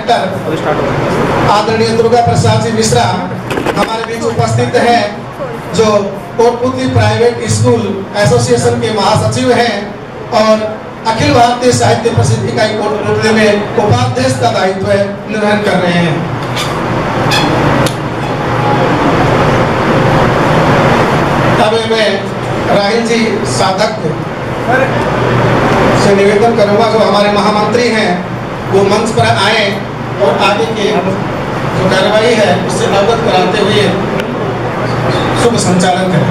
Director आदरणीय दुर्गा प्रसाद जी मिश्रा हमारे बीच उपस्थित है, जो कोटपुतली प्राइवेट स्कूल एसोसिएशन के महासचिव हैं और अखिल भारतीय साहित्य प्रसिद्धि इकाई कोटपुतली में उपाध्यक्ष का दायित्व निर्वहन कर रहे हैं। अब मैं राहिल जी साधक से निवेदन करूंगा, जो हमारे महामंत्री हैं वो मंच पर आए और आगे के जो कार्रवाई है उससे अवगत कराते हुए शुभ संचालन करें।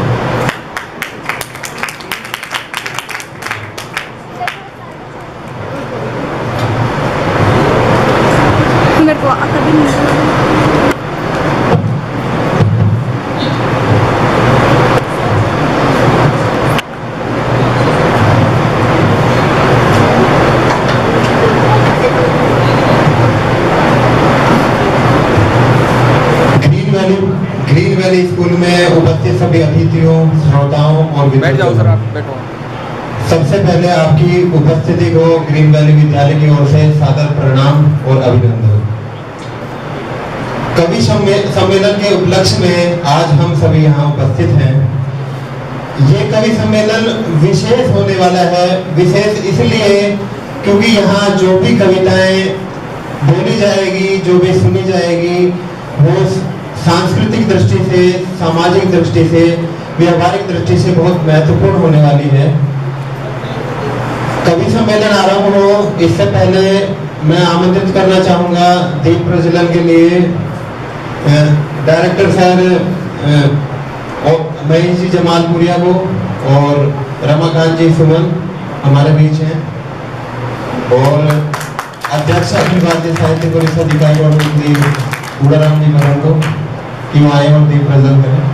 मेरे को कभी नहीं ग्रीन वैली स्कूल में उपस्थित सभी अतिथियों, श्रोताओं और बैठ जाओ सर, आप बैठो। सबसे पहले आपकी उपस्थिति को ग्रीन वैली विद्यालय की ओर से सादर प्रणाम और अभिनंदन। कवि सम्मेलन के उपलक्ष्य में आज हम सभी यहाँ उपस्थित हैं। ये कवि सम्मेलन विशेष होने वाला है, विशेष इसलिए क्योंकि यहाँ जो भी कविताएं बोली जाएगी, जो भी सुनी जाएगी, वो सांस्कृतिक दृष्टि से, सामाजिक दृष्टि से, व्यावहारिक दृष्टि से बहुत महत्वपूर्ण होने वाली है। कवि सम्मेलन आरंभ हो इससे पहले मैं आमंत्रित करना चाहूँगा दीप प्रज्वलन के लिए डायरेक्टर सर महेश जी जमालपुरिया को और रमाकांत जी सुमन हमारे बीच हैं, और अध्यक्ष अखिल भारतीय साहित्य परिषद इकाई और कूड़ाराम जी मरण को क्यों आए और दीप प्रज्वलन करें।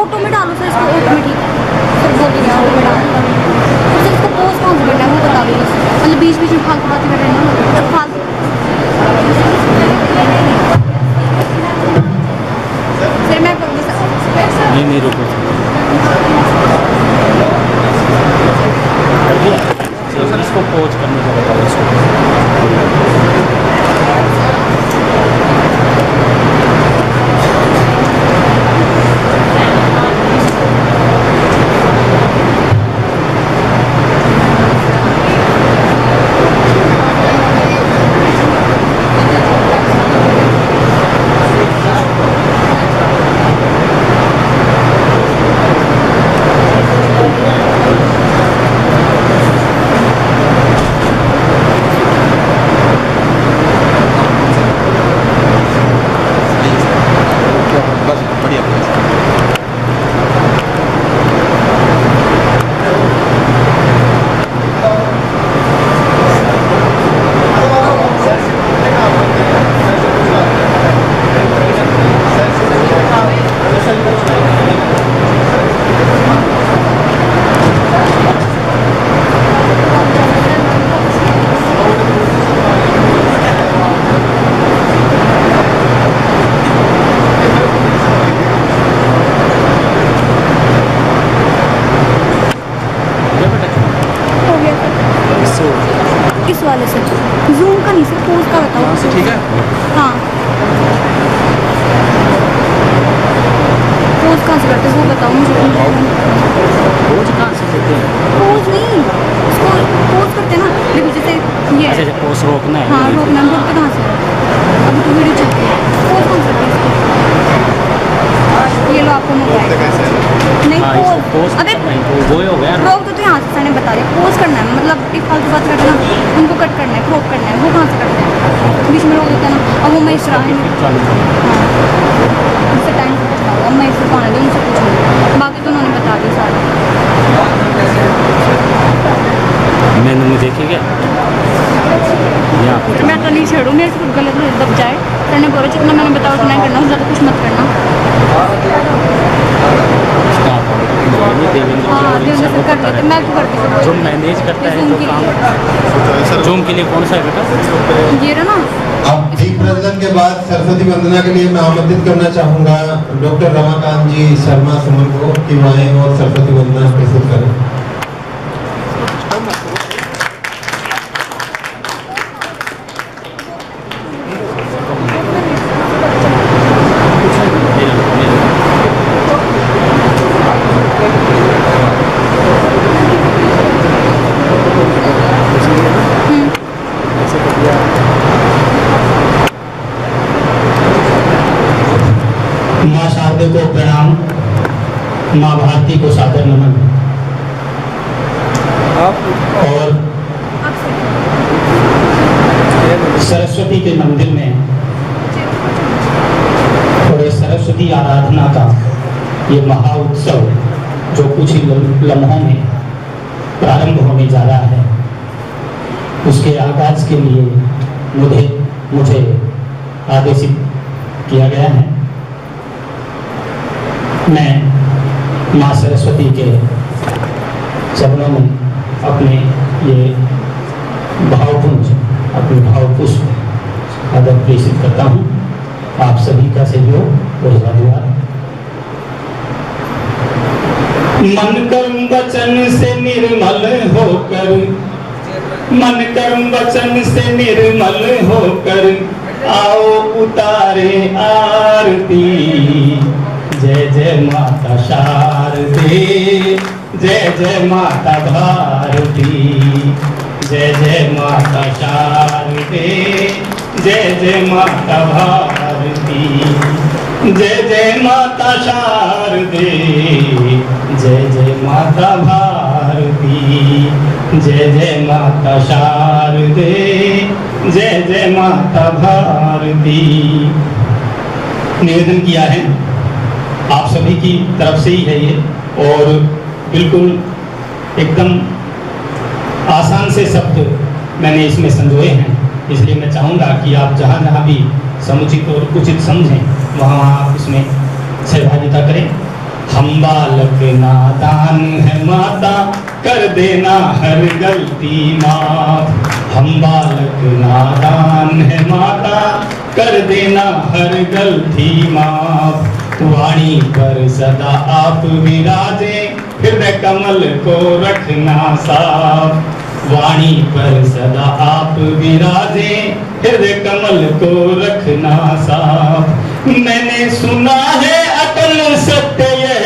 ऑटो में डालो सर, इसको ऑटो में, ठीक है सर, बोल दिया ऑटो में डालो सर। इसको पोज कौन सा करना है वो बता दो बस, मतलब बीच बीच में फालतू बातें कर रहे हैं ना, फालतू। सर मैं करूँगी सर। नहीं रुको सर, इसको पोज करने का बताओ इसको। किस वाले से? जूम का नहीं सर, पोज का बताओ। ठीक है, हाँ पोज कहाँ से करते वो बताओ मुझे। पोज कहाँ से करते हैं? पोज नहीं, उसको रोकना है। हाँ रोकना, रोकते कहाँ से? अभी तो वीडियो चल रही है, पोज कौन सा है? ये लो आपको मोबाइल नहीं हाँ, इसको पोज, पोस्ट अबे करना है, वो ही हो गया। रोक तो यहाँ से सर ने बता दिया, पोज करना है मतलब एक फालतू बात करना, उनको कट करना है, क्रॉप करना है, वो कहाँ से करते हैं? बीच में रोक देते हैं ना, अब वो मैं इसरा है चालू हाँ उनसे टाइम से पूछता हूँ, अब मैं इससे पाने दूँ उनसे पूछूँगी, बाकी तो उन्होंने बता दिया सारा। मैंने मुझे देखी क्या यहाँ पे मैं तो नहीं छेड़ूँ, मेरे से कुछ गलत दब जाए, सर ने बोला जितना मैंने बताया उतना ही करना, ज़्यादा कुछ मत करना। देवेंद्र हाँ जी देवेंद्र सर कर लेते, मैं क्यों करती हूँ? जो मैनेज करता है जो काम, जूम के लिए कौन सा है बेटा? ये रहा ना। अब दीप प्रज्वलन के बाद सरस्वती वंदना के लिए मैं आमंत्रित करना चाहूंगा डॉक्टर रमाकांत जी शर्मा सुमन को कि वो आए और सरस्वती वंदना प्रस्तुत करें। माँ शारदे को प्रणाम, माँ भारती को सादर नमन। और सरस्वती के मंदिर में और ये सरस्वती आराधना का ये महाउत्सव जो कुछ ही लम्हों में प्रारंभ होने जा रहा है, उसके आगाज के लिए मुझे आदेशित किया गया है। मैं माँ सरस्वती के चरणों में अपने ये भावपुंज, अपने भावपुष्प आदर प्रेषित करता हूँ। आप सभी का सहयोग और धन्यवाद। मन कर्म वचन से निर्मल होकर, मन कर्म वचन से निर्मल होकर आओ उतारे आरती। जय जय माता शारदे, जय जय माता भारती, जय जय माता शारदे, जय जय माता भारती, जय जय माता शारदे, जय जय माता भारती, जय जय माता शारदे, जय जय माता भारती। निवेदन किया है आप सभी की तरफ से ही है ये, और बिल्कुल एकदम आसान से शब्द मैंने इसमें संजोए हैं, इसलिए मैं चाहूँगा कि आप जहाँ जहाँ भी समुचित और उचित समझें वहाँ आप इसमें सहभागिता करें। हम बालक नादान है माता, कर देना हर गलती माफ। हम बालक नादान है माता, कर देना हर गलती माफ। वाणी पर सदा आप विराजे, हृदय कमल को रखना साफ। वाणी पर सदा आप विराजे, हृदय कमल को रखना साफ। मैंने सुना है अटल सत्य यह,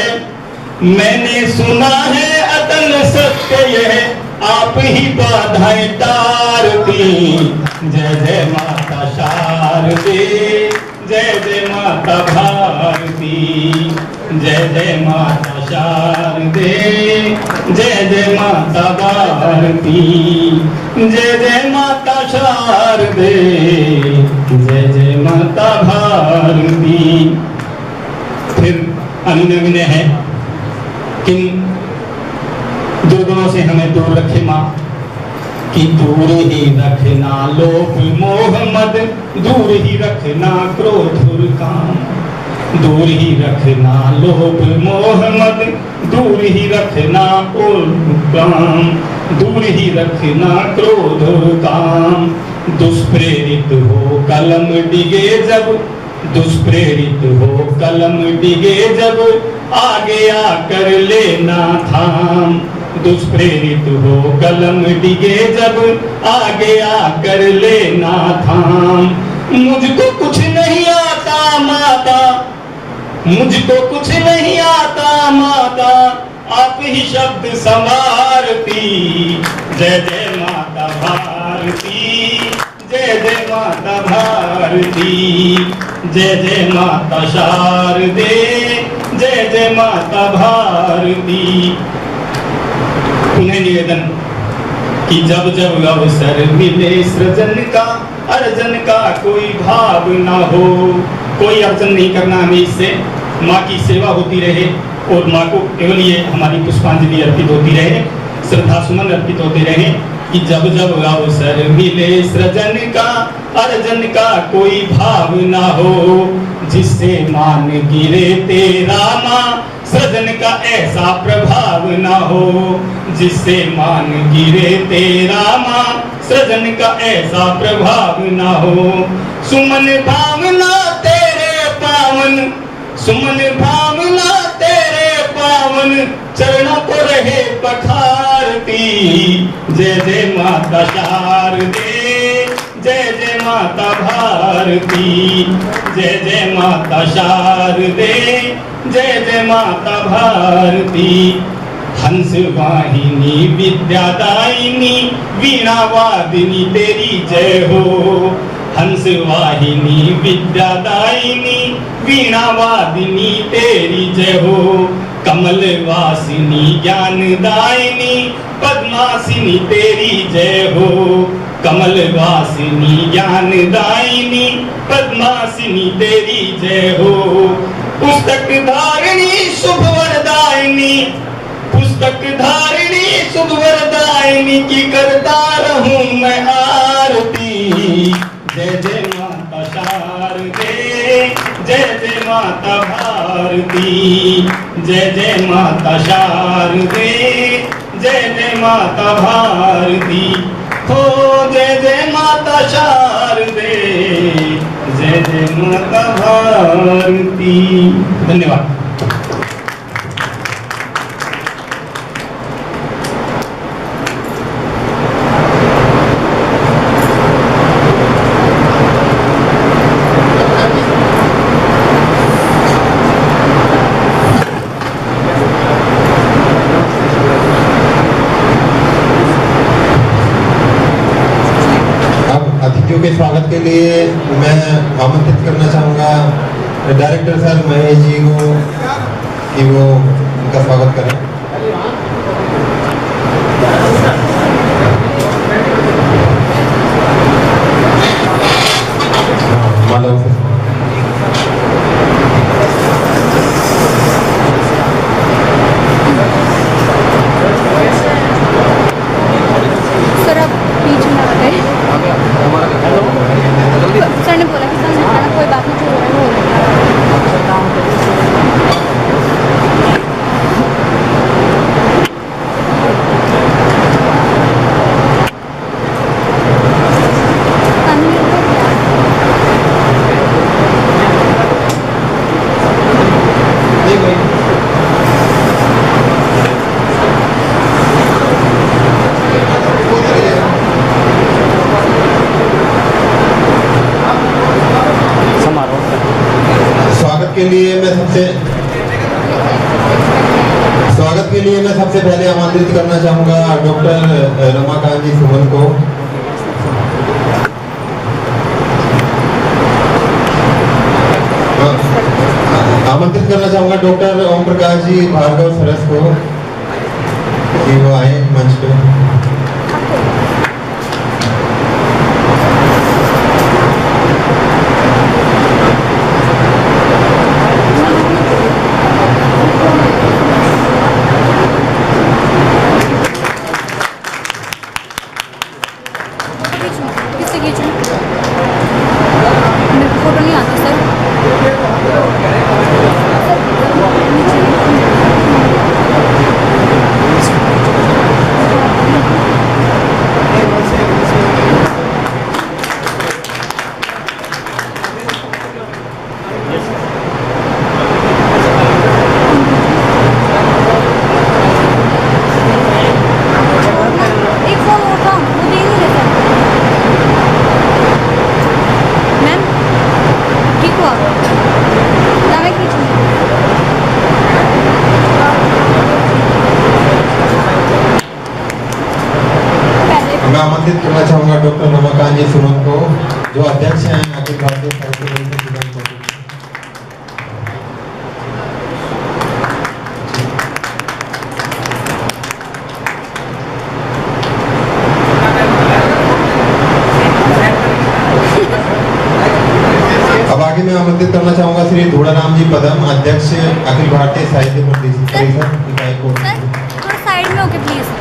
मैंने सुना है अटल सत्य यह, आप ही बाधाएं टारती। जय जय माता शारदे, जय जय माता भारती, जय जय माता शारदे, जय जय माता भारती, जय जय माता शारदे, जय जय माता भारती। फिर अनुनय विनय है, किन दुर्गुणों से हमें दूर रखे माँ, कि दूर ही रखना लोभ मोह मद, दूर ही रखना क्रोध और काम। दूर ही रखना लोभ मोह मद, दूर ही रखना और काम। दूर ही रखना क्रोध और काम। दुष्प्रेरित हो कलम डिगे जब, दुष्प्रेरित हो कलम डिगे जब, आगे आकर लेना थाम। दुष्प्रेरित हो कलम डिगे जब, आगे आकर लेना थाम। मुझको कुछ नहीं आता माता, मुझको कुछ नहीं आता माता, आप ही शब्द संवारती। जय जय माता भारती, जय जय माता भारती, जय जय माता शारदे, जय जय माता भारती। पुनः निवेदन कि जब जब अवसर मिले सृजन का, अर्जन का कोई भाव ना हो। कोई अर्जन नहीं करना, हमें इससे माँ की सेवा होती रहे और माँ को केवल ये हमारी पुष्पांजलि अर्पित होती रहे, श्रद्धा सुमन अर्पित होते रहे कि जब जब अवसर मिले सृजन का, अर्जन का कोई भाव ना हो। जिससे मान गिरे तेरा माँ, सृजन का ऐसा प्रभाव ना हो। जिससे मान गिरे तेरा माँ, सृजन का ऐसा प्रभाव ना हो। सुमन भावना तेरे पावन, सुमन भावना तेरे पावन, चरणों को रहे पखारती। जय जय माता शारदे, जय जय माता भारती, जय जय माता शारदे, जय जय माता भारती। हंस वाहिनी विद्यादायिनी, वीणा वादिनी तेरी जय हो। हंस वाहिनी विद्यादायिनी, वीणा वादिनी तेरी जय हो। कमल वासिनी ज्ञानदायिनी, पद्मासिनी तेरी जय हो। कमल वासिनी ज्ञानदायिनी, पद्मासिनी तेरी जय हो। पुस्तक धारिणी शुभ वरदायिनी, पुस्तक धारिणी शुभ वरदायिनी की करता रहूं मैं आरती। जय जय माता शारदे, जय जय माता भारती, जय जय माता शारदे, जय जय माता भारती। हो जय जय माता शारदे, जय जय माता भारती। धन्यवाद। अतिथियों के स्वागत के लिए मैं आमंत्रित करना चाहूँगा डायरेक्टर सर महेश जी को कि वो उनका स्वागत करें। मालूम से सर आप बीच में आ गए। सर ने बोला कि सर निपटाना, कोई बात नहीं, जो हो रहा है वो हो रहा है। पानी मिल रहा है के लिए मैं सबसे पहले आमंत्रित करना चाहूंगा डॉक्टर रमाकांत जी सुमन को। आमंत्रित करना चाहूंगा डॉक्टर ओम प्रकाश जी भार्गव सरस को कि वो आए मंच पे। किससे खींचूं? मेरे को फोटो नहीं आती सर। एक फोन और था, वो दे नहीं रहे सर। मैम मैं आमंत्रित करना चाहूंगा डॉक्टर रमाकांत जी सुमन को, जो अध्यक्ष हैं अखिल भारतीय साहित्य परिषद सुमन को। अब आगे मैं आमंत्रित करना चाहूंगा श्री धूड़ाराम जी पदम, अध्यक्ष अखिल भारतीय साहित्य परिषद इकाई कोट। सर थोड़ा साइड में होके प्लीज।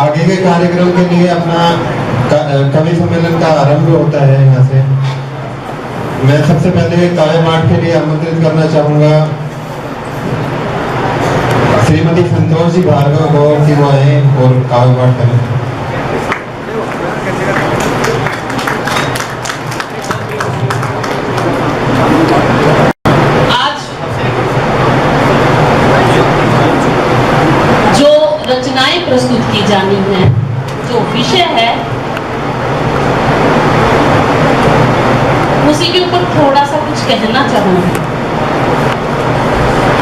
आगे के कार्यक्रम के लिए अपना कवि सम्मेलन का आरंभ होता है यहाँ से। मैं सबसे पहले काव्य पाठ के लिए आमंत्रित करना चाहूंगा श्रीमती संतोष जी भार्गव को कि वो आए और काव्य पाठ करें। रचनाएं प्रस्तुत की जानी है, जो विषय है उसी के ऊपर थोड़ा सा कुछ कहना चाहूंगी।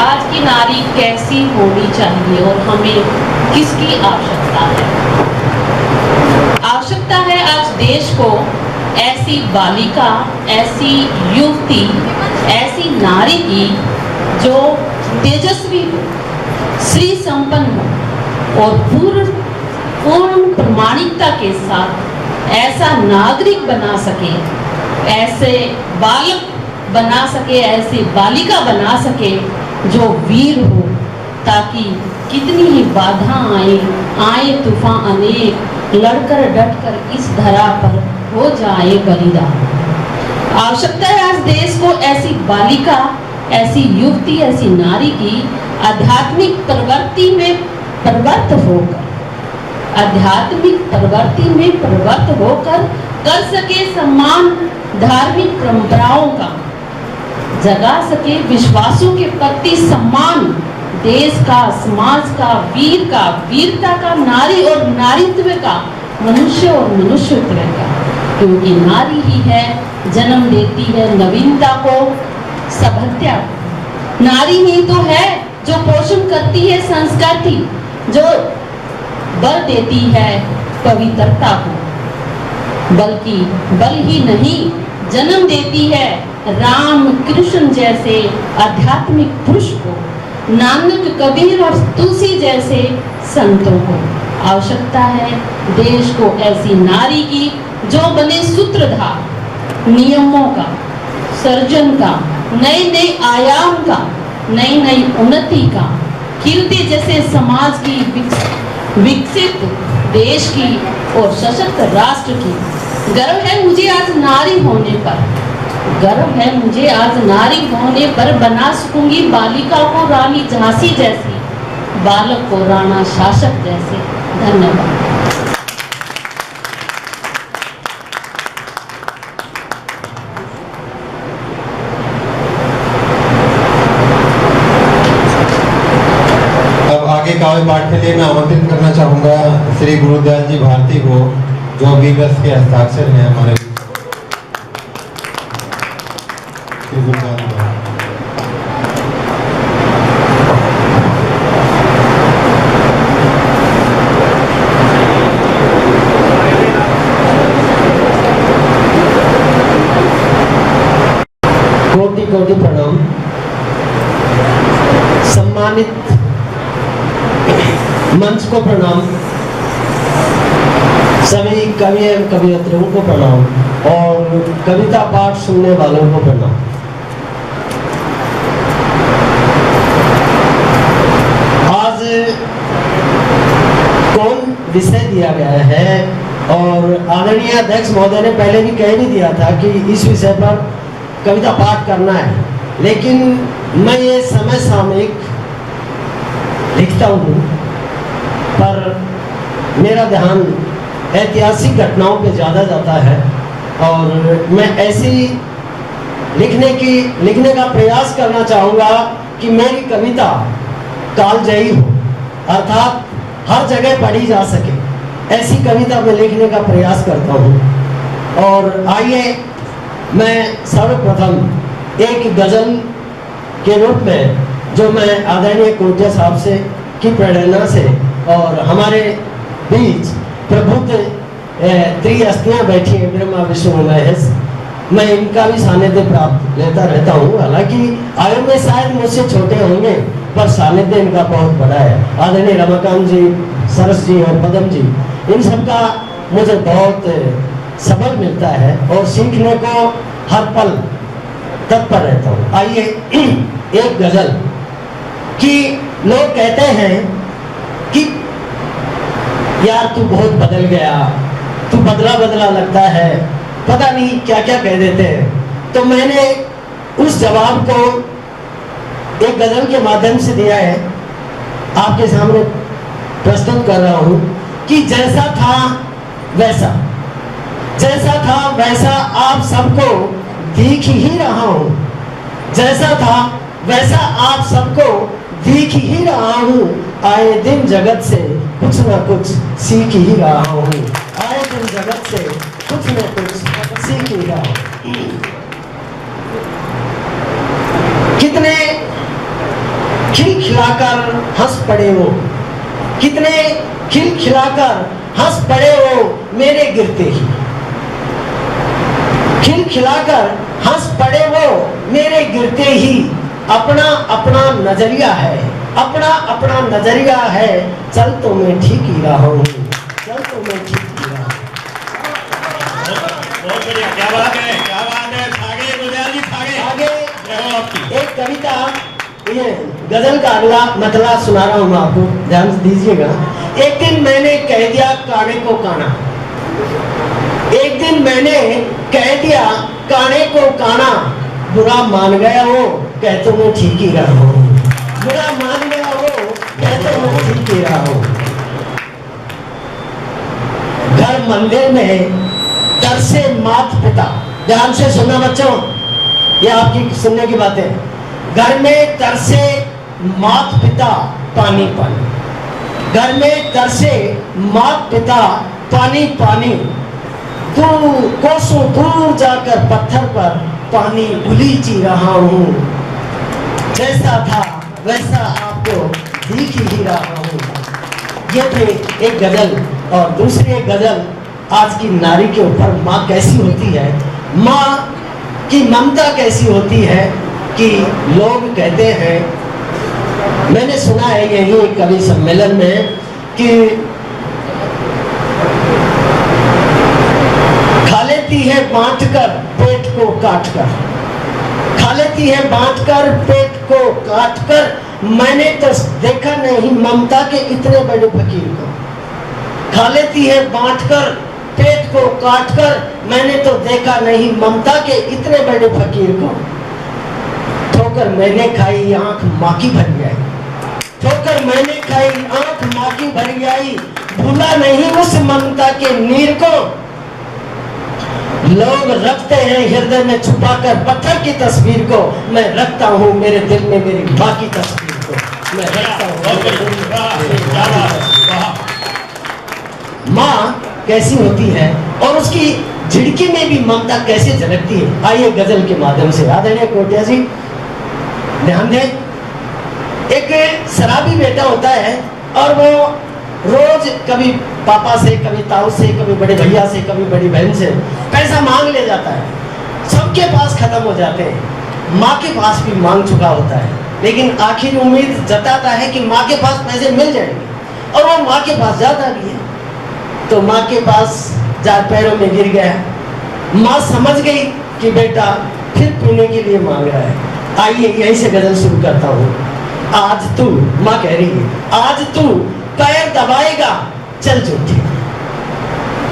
आज की नारी कैसी होनी चाहिए और हमें किसकी आवश्यकता है? आवश्यकता है आज देश को ऐसी बालिका, ऐसी युवती, ऐसी नारी की जो तेजस्वी हो, श्री संपन्न हो और पूर्ण प्रामाणिकता के साथ ऐसा नागरिक बना सके, ऐसे बालक बना सके, ऐसी बालिका बना सके जो वीर हो, ताकि कितनी ही बाधा आए तूफान अनेक, लड़कर डटकर इस धरा पर हो जाए बलिदान। आवश्यकता है आज देश को ऐसी बालिका, ऐसी युवती, ऐसी नारी की आध्यात्मिक प्रवृत्ति में प्रवृत्त होकर, आध्यात्मिक प्रवृत्ति में प्रवृत्त होकर कर सके सम्मान धार्मिक परंपराओं का, जगा सके विश्वासों के प्रति सम्मान, देश का, समाज का, वीर का, वीरता का, नारी और नारीत्व का, मनुष्य और मनुष्यत्व का, क्योंकि नारी ही है जन्म देती है नवीनता को, सभ्यता। नारी ही तो है जो पोषण करती है संस्कृति, जो बल देती है पवित्रता को, बल्कि बल ही नहीं जन्म देती है राम कृष्ण जैसे आध्यात्मिक पुरुष को, नानक कबीर और तुलसी जैसे संतों को। आवश्यकता है देश को ऐसी नारी की जो बने सूत्रधार, नियमों का, सर्जन का, नए नए आयाम का, नई नई उन्नति का, खिलते जैसे समाज की, विकसित देश की और सशक्त राष्ट्र की। गर्व है मुझे आज नारी होने पर, गर्व है मुझे आज नारी होने पर। बना सकूंगी बालिका को रानी झांसी जैसी, बालक को राणा शासक जैसे। धन्यवाद। आगे काव्य पाठ के लिए मैं आमंत्रित करना चाहूंगा श्री गुरुदयाल जी भारती को, जो अभी रस के हस्ताक्षर हैं हमारे। श्री गुरुदयाल जी कोटि कोटि प्रणाम। सम्मानित मंच को प्रणाम, सभी कवि एवं कवियत्रियों को प्रणाम और कविता पाठ सुनने वालों को प्रणाम। आज कौन विषय दिया गया है और आदरणीय अध्यक्ष महोदय ने पहले भी कह भी दिया था कि इस विषय पर कविता पाठ करना है, लेकिन मैं ये समय सामयिक लिखता हूँ, पर मेरा ध्यान ऐतिहासिक घटनाओं पे ज़्यादा जाता है और मैं ऐसी लिखने का प्रयास करना चाहूँगा कि मेरी कविता कालजयी हो, अर्थात हर जगह पढ़ी जा सके, ऐसी कविता मैं लिखने का प्रयास करता हूँ। और आइए मैं सर्वप्रथम एक गज़ल के रूप में, जो मैं आदरणीय कोटिया साहब से की प्रेरणा से और हमारे बीच प्रबुद्ध त्रिहस्तियाँ बैठी हैं, ब्रह्मा विष्णु महेश, मैं इनका भी सानिध्य प्राप्त लेता रहता हूँ। हालांकि आयु में शायद मुझसे छोटे होंगे, पर सानिध्य इनका बहुत बड़ा है। आदरणीय रमाकांत जी, सरस जी और पदम जी, इन सबका मुझे बहुत सबक मिलता है और सीखने को हर पल तत्पर रहता हूँ। आइए एक गजल कि लोग कहते हैं कि यार तू बहुत बदल गया, तू बदला बदला लगता है, पता नहीं क्या क्या कह देते हैं। तो मैंने उस जवाब को एक गजल के माध्यम से दिया है, आपके सामने प्रस्तुत कर रहा हूं कि जैसा था वैसा, जैसा था वैसा आप सबको दिख ही रहा हूं, जैसा था वैसा आप सबको दिख ही रहा हूं, आए दिन जगत से कुछ ना कुछ सीख ही रहा हूं, आए दिन जगत से कुछ ना कुछ सीख ही रहा हूं। कितने खिलखिलाकर हंस पड़े वो, कितने खिलखिलाकर हंस पड़े वो मेरे गिरते ही, खिलखिलाकर हंस पड़े वो मेरे गिरते ही, अपना अपना नजरिया है, अपना अपना नजरिया है, चल तो मैं ठीक ही रहा हूँ, चल तो मैं ठीक ही रहा हूँ। बहुत बढ़िया, क्या बात है, क्या बात है। आगे गुलजार जी, आगे एक कविता, ये गजल का अगला मतला सुना रहा हूँ मैं आपको, ध्यान दीजिएगा। एक दिन मैंने कह दिया काने को काना, एक दिन मैंने कह दिया काने को काना, बुरा मान गया वो, कहते मैं ठीक ही रहा हूँ, बुरा मान गया वो, कहते मैं ठीक ही रहा हूँ। घर मंदिर में तरसे मात पिता, ध्यान से सुनना बच्चों, ये आपकी सुनने की बात है। घर में तरसे मात पिता पानी पानी, घर में तरसे मात पिता पानी पानी, दूर कोसों दूर जाकर पत्थर पर पानी उलीची रहा हूँ, जैसा था वैसा आपको दिख ही रहा हूँ। ये थे एक गजल। और दूसरी एक गजल आज की नारी के ऊपर, माँ कैसी होती है, माँ की ममता कैसी होती है, कि लोग कहते हैं, मैंने सुना है यही एक कवि सम्मेलन में कि खा लेती है बांट कर पेट को काट कर, खा लेती है बांट कर पेट को काट कर, मैंने तो देखा नहीं ममता के इतने बड़े फकीर को, खा लेती है बांट कर पेट को काट कर, मैंने तो देखा नहीं ममता के इतने बड़े फकीर को, ठोकर मैंने खाई आंख माँ की भर गई, ठोकर मैंने खाई आंख माँ की भर गई, भूला नहीं उस ममता के नीर को, लोग रखते हैं हृदय में छुपाकर पत्थर की तस्वीर को, मैं रखता हूँ मेरे दिल में मेरी माँ की तस्वीर को, मैं रखता हूँ। माँ कैसी होती है और उसकी झिड़की में भी ममता कैसे झलकती है, आइए गजल के माध्यम से। आदरणीय कोटिया जी ध्यान दें, एक शराबी बेटा होता है और वो रोज कभी पापा से, कभी ताऊ से, कभी बड़े भैया से, कभी बड़ी बहन से पैसा मांग ले जाता है। सबके पास खत्म हो जाते हैं, माँ के पास भी मांग चुका होता है, लेकिन आखिर उम्मीद जताता है कि माँ के पास पैसे मिल जाएंगे और वो माँ के पास जाता भी है। तो माँ के पास जा पैरों में गिर गया, माँ समझ गई कि बेटा फिर पीने के लिए मांग रहा है। आइए यहीं से गजल शुरू करता हूँ। आज तू, माँ कह रही है, आज तू पैर दबाएगा चल झूठे,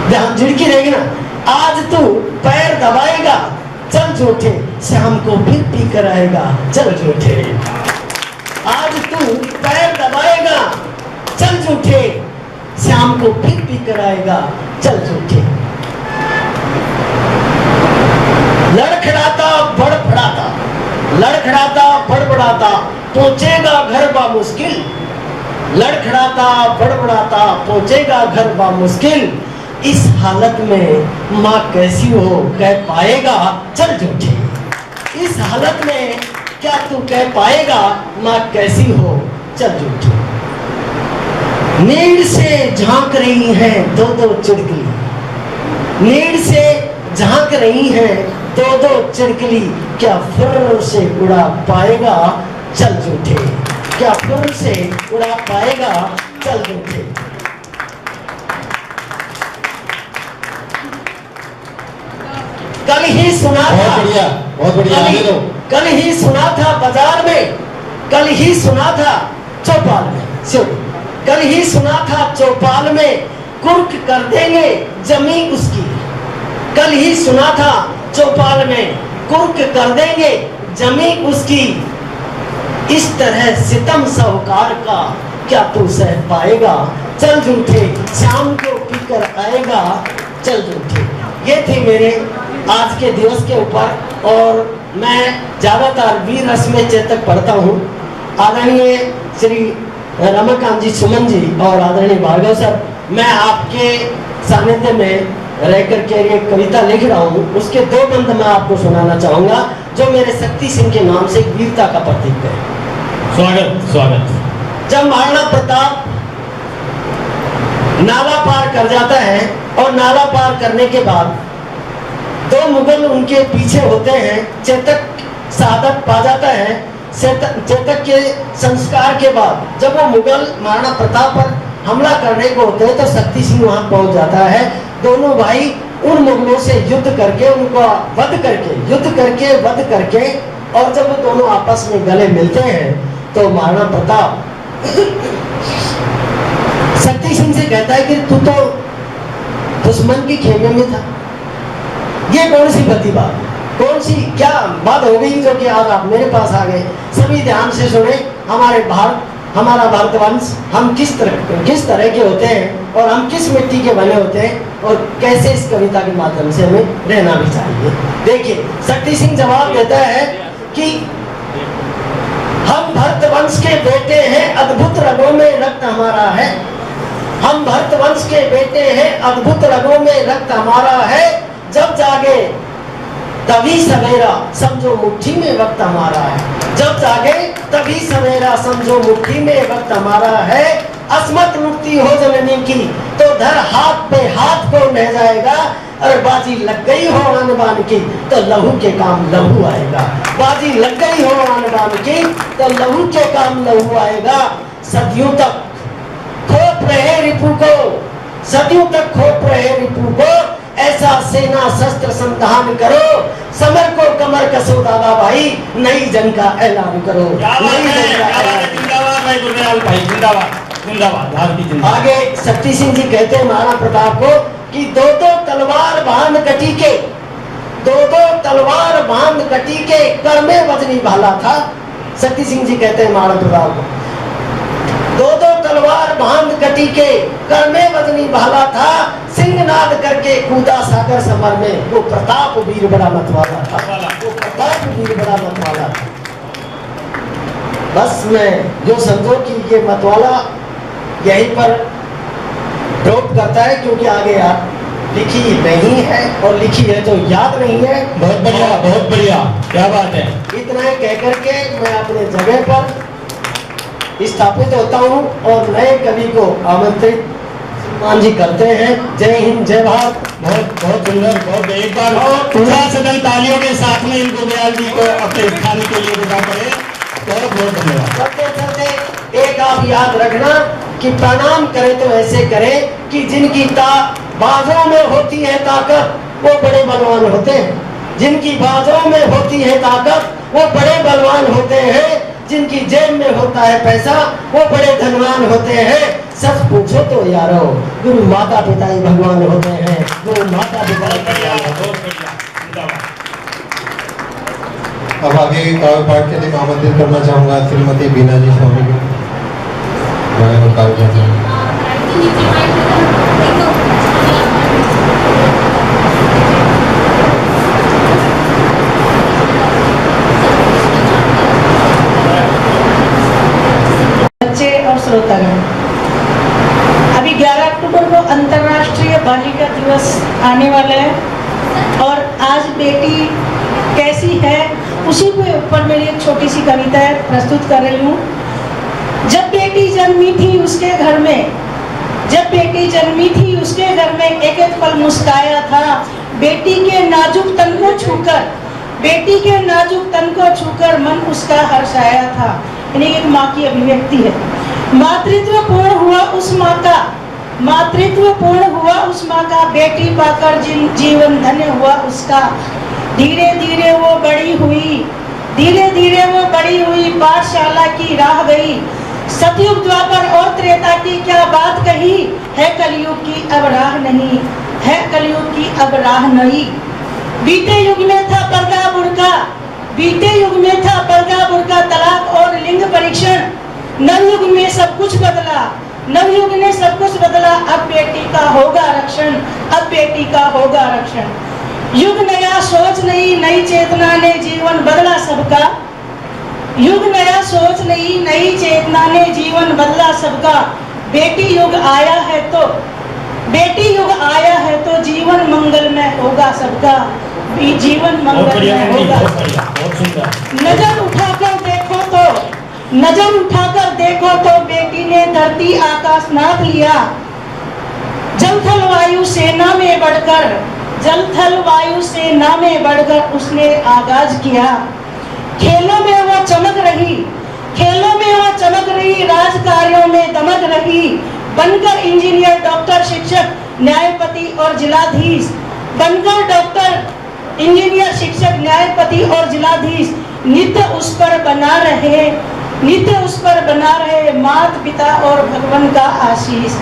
ध्यान झिड़की रहेगी ना, आज तू पैर दबाएगा चल झूठे, शाम को फिर पी कर आएगा चल झूठे, आज तू पैर दबाएगा चल झूठे, शाम को फिर पी कर आएगा चल झूठे। लड़खड़ाता बड़बड़ाता, लड़खड़ाता बड़बड़ाता पहुंचेगा घर बा मुश्किल, लड़खड़ाता बड़बड़ाता पहुंचेगा घर बा मुश्किल। इस हालत में माँ कैसी हो कह पाएगा चल झूठे। इस हालत में क्या तू कह पाएगा माँ कैसी हो चल झूठे। नीड़ से झांक रही है दो दो चिड़कली, नीड़ से झांक रही है दो दो चिड़कली, क्या फुर्र से उड़ा पाएगा चल झूठे, क्या फुर्र से उड़ा पाएगा चल झूठे। कल ही सुना था, बहुत बढ़िया, आगे दो। कल ही सुना था बाजार में, कल ही सुना था चौपाल में, कल ही सुना था चौपाल में कुर्क कर देंगे जमी उसकी, कल ही सुना था चौपाल में कुर्क कर देंगे जमी उसकी। इस तरह सितम साहूकार का क्या तू सह पाएगा चल झूठे, शाम को पीकर आएगा चल झूठे। ये थे मेरे आज के दिवस के ऊपर, और मैं ज्यादातर वीर रस में चेतक पढ़ता हूँ। आदरणीय श्री रमाकांत जी सुमन जी और आदरणीय भार्गव सर, मैं आपके सानिध्य में रह करके एक कविता लिख रहा हूँ, उसके दो बंद मैं आपको सुनाना चाहूंगा जो मेरे शक्ति सिंह के नाम से वीरता का प्रतीक है। स्वागत स्वागत। जब महाराणा प्रताप नाला पार कर जाता है और नाला पार करने के बाद दो मुगल उनके पीछे होते हैं, चेतक शहादत पा जाता है। चेतक के संस्कार के बाद जब वो मुगल महाराणा प्रताप पर हमला करने को होते हैं तो शक्ति सिंह वहां पहुंच जाता है। दोनों भाई उन मुगलों से युद्ध करके उनको वध करके और जब वो दोनों आपस में गले मिलते हैं तो महाराणा प्रताप शक्ति सिंह से कहता है कि तू तो दुश्मन के खेमे में था, ये कौन सी बती बात, कौन सी क्या बात हो गई जो कि आज आप मेरे पास आ गए। सभी ध्यान से सुने, हमारा भारतवंश हम किस तरह के होते हैं और हम किस मिट्टी के बने होते हैं और कैसे इस कविता के माध्यम से हमें रहना भी चाहिए। देखिए शक्ति सिंह जवाब देता है कि हम भरतवंश के बेटे हैं, अद्भुत रगों में रक्त हमारा है, हम भरतवंश के बेटे हैं, अद्भुत रगों में रक्त हमारा है। जब जागे तभी सवेरा समझो मुट्ठी में वक्त हमारा है, जब जागे तभी सवेरा समझो मुट्ठी में वक्त हमारा है। अस्मत मुक्ति हो जननी की तो धर हाथ पे हाथ को रह जाएगा, और बाजी लग गई हो आन की तो लहू के काम लहू आएगा, बाजी लग गई हो आन की तो लहू के काम लहू आएगा। सदियों तक खोप रहे रिपू को, सदियों तक खोप रहे रिपू को, ऐसा सेना शस्त्र संधान करो, समर को कमर कसो दादा भाई, नई जंग का ऐलान करो, नई जंग का ऐलान। आगे शक्ति सिंह जी कहते हैं महाराणा प्रताप को कि दो दो तलवार बांध कटी के, दो दो तलवार बांध कटी के कर में वजनी भाला था। शक्ति सिंह जी कहते हैं महाराणा प्रताप को दो दो तलवार बांध कटी के कर में वजनी भाला था, सिंहनाद करके कूदा सागर समर में, वो प्रताप वीर बड़ा मतवाला था, वो प्रताप वीर बड़ा मतवाला था। बस मैं जो समझो कि ये मतवाला यहीं पर ड्रॉप करता है, क्योंकि आगे यार लिखी नहीं है और लिखी है तो याद नहीं है। बहुत बढ़िया, बहुत बढ़िया, क्या बात है। इतना कह करके मैं अपने जगह पर स्थापित होता हूँ और नए कवि को आमंत्रित मान जी करते हैं। जय हिंद, जय भारत। बहुत सुंदर, बहुत एक बार पूरा सदन तालियों के साथ में इनको दयाल जी को अपने स्थान के लिए विदा करे। बहुत बहुत धन्यवाद। चलते चलते एक आप याद रखना कि प्रणाम करें तो ऐसे करें कि जिनकी बाजों में होती है ताकत वो बड़े बलवान होते हैं, जिनकी बाजों में होती है ताकत वो बड़े बलवान होते हैं, जिनकी जेब में होता है पैसा वो बड़े धनवान होते हैं। सच पूछो तो यारो गुरु माता पिता ही भगवान होते हैं, गुरु माता पिता ही भगवान होते हैं। अब आगे काव्य पाठ के लिए आमंत्रित करना चाहूंगा श्रीमती बीना जी स्वामी को। काव्य है और आज बेटी कैसी है उसी के ऊपर मेरी एक छोटी सी कविता प्रस्तुत कर रही हूँ। जब बेटी जन्मी थी उसके घर में, जब बेटी जन्मी थी उसके घर में एक एक पल मुस्काया था। बेटी के नाजुक तन को छूकर, बेटी के नाजुक तन को छूकर मन उसका हर्षाया था। यानी एक माँ की अभिव्यक्ति है। मातृत्व पूर्ण हुआ उस माँ का, मातृत्व पूर्ण हुआ उस माँ का, बेटी पाकर जीवन धन्य हुआ उसका। धीरे धीरे वो बड़ी हुई, धीरे धीरे वो बड़ी हुई, पाठशाला की राह गई। सतयुग द्वापर और त्रेता की क्या बात कही, है कलयुग की अब राह नहीं, है कलयुग की अब राह नहीं। बीते युग में था पर्दा बुर्का, बीते युग में था पर्दा बुर्का, तलाक और लिंग परीक्षण। नवयुग में सब कुछ बदला, नवयुग ने सब कुछ बदला। अब बेटी का होगा रक्षण, अब बेटी का होगा रक्षण। युग नया सोच नई, नई चेतना ने जीवन बदला सबका। युग नया सोच नई, नई चेतना ने जीवन बदला सबका। बेटी युग आया है तो, बेटी युग आया है तो जीवन मंगलमय होगा सबका, जीवन मंगलमय होगा। नजर उठाकर देखो तो, नजर उठाकर देखो तो बेटी ने धरती आकाश नाप लिया। जल थल वायु सेना में बढ़कर, जल थल वायु सेना में बढ़कर उसने आगाज किया। खेलों में वो चमक रही, खेलों में वो चमक रही, राज कार्यों में दमक रही। बनकर इंजीनियर, डॉक्टर, शिक्षक, न्यायपति और जिलाधीश, बनकर डॉक्टर, इंजीनियर, शिक्षक, न्यायपति और जिलाधीश। नित्य उस पर बना रहे, नित्य उस पर बना रहे माता पिता और भगवान का आशीष।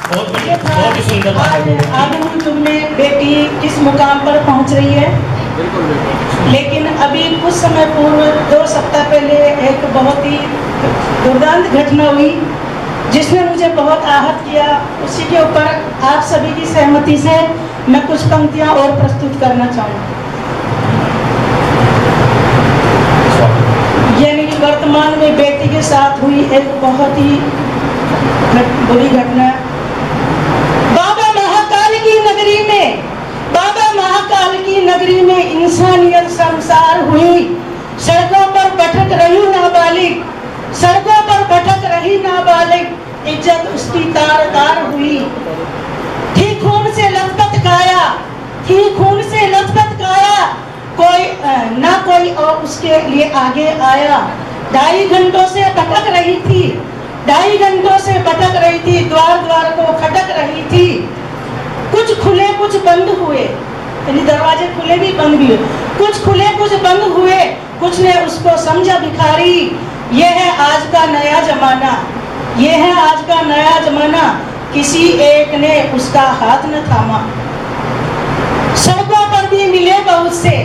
बहुत ही सुंदर। आधुनिक युग में बेटी किस मुकाम पर पहुंच रही है। लेकिन अभी कुछ समय पूर्व 2 सप्ताह पहले एक बहुत ही दुर्दांत घटना हुई जिसने मुझे बहुत आहत किया। उसी के ऊपर आप सभी की सहमति से मैं कुछ पंक्तियां और प्रस्तुत करना चाहूँगी। यानी कि वर्तमान में बेटी के साथ हुई एक बहुत ही बुरी घटना। बाबा महाकाल की नगरी में, बाबा महाकाल की नगरी में इंसानियत शर्मसार हुई। सड़कों पर भटक रही नाबालिग, सड़कों पर भटक रही नाबालिग, इज्जत उसकी तार तार हुई। थी खून से लथपथ काया, थी खून से लथपथ काया, कोई ना कोई और उसके लिए आगे आया। 2.5 घंटों से भटक रही थी, 2.5 घंटों से भटक रही थी, द्वार द्वार को खटक रही थी। कुछ खुले कुछ बंद हुए, यानी दरवाजे खुले भी बंद भी हुए। कुछ खुले कुछ बंद हुए, कुछ ने उसको समझा भिखारी। ये है आज का नया जमाना, ये है आज का नया जमाना, किसी एक ने उसका हाथ न थामा। सड़कों पर भी मिले बहुत से,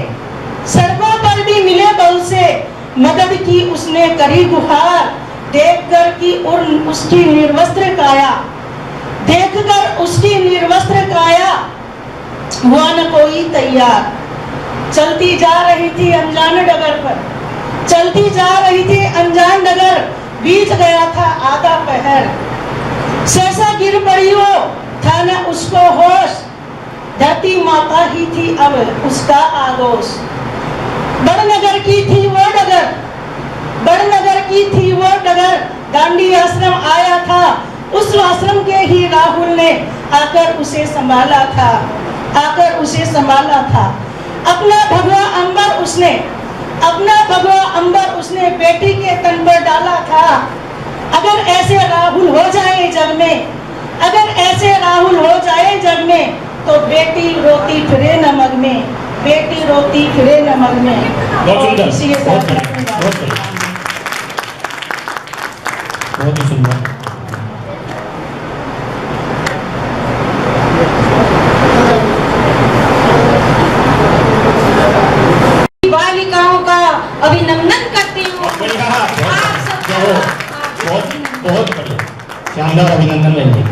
सड़कों पर भी मिले बहुत से, मदद की उसने करी गुहार। देखकर कि उसकी निर्वस्त्र काया, देखकर उसकी निर्वस्त्र काया, हुआ न कोई तैयार। चलती जा रही थी अनजान डगर पर, चलती जा रही थी अनजान डगर, बीत गया था आधा पहर। सहसा गिर पड़ी वो, था न उसको होश, धरती माता ही थी अब उसका आगोश। बड़नगर की थी वो डगर, बड़नगर की थी वो डगर, दांडी आश्रम आया था, उस आश्रम के ही राहुल ने आकर उसे संभाला था, आकर उसे संभाला था। अपना भगवा अंबर उसने, अपना भगवा अंबर उसने बेटी के तन पर डाला था। अगर ऐसे राहुल हो जाए जग में, अगर ऐसे राहुल हो जाए जग में, तो बेटी रोती फिरे न मग में, बेटी रोती फिरे न मग में। बहुत सुंदर, बहुत ही सुंदर। बालिकाओं का अभिनंदन करती हूँ। बहुत बढ़िया, शानदार अभिनंदन लेंगे।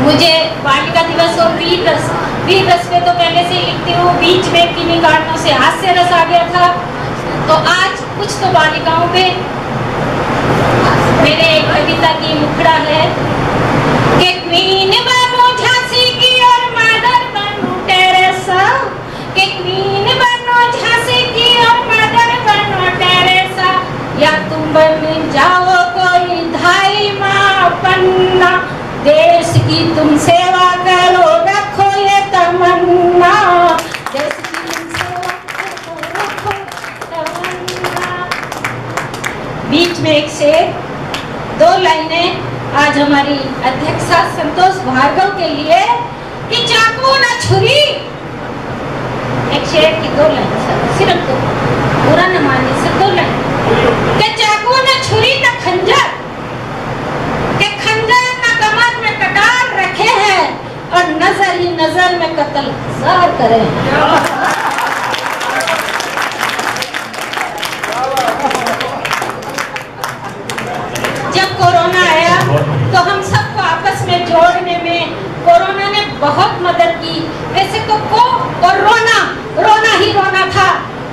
मुझे बालिका दिवस और वीर रस पे तो पहले से लिखती हूँ, बीच में किन्हीं कारणों से हास्य रस आ गया था, तो आज कुछ तो बालिकाओं पे मेरे कविता की मुखड़ा है कि क्वीन बानो झांसी की आज हमारी अध्यक्षा संतोष भार्गव के लिए कि चाकू न छुरी, एक शेर की 2 लाइन सिर्फ 2, पूरा न मानिए, सिर्फ 2 लाइन, कि चाकू न छुरी न खंजर, के खंजर न कमर में कटार रखे हैं और नजर ही नजर में कत्ल जार करें। कोरोना आया तो हम सबको आपस में जोड़ने में कोरोना ने बहुत मदद की। वैसे तो रोना ही रोना था,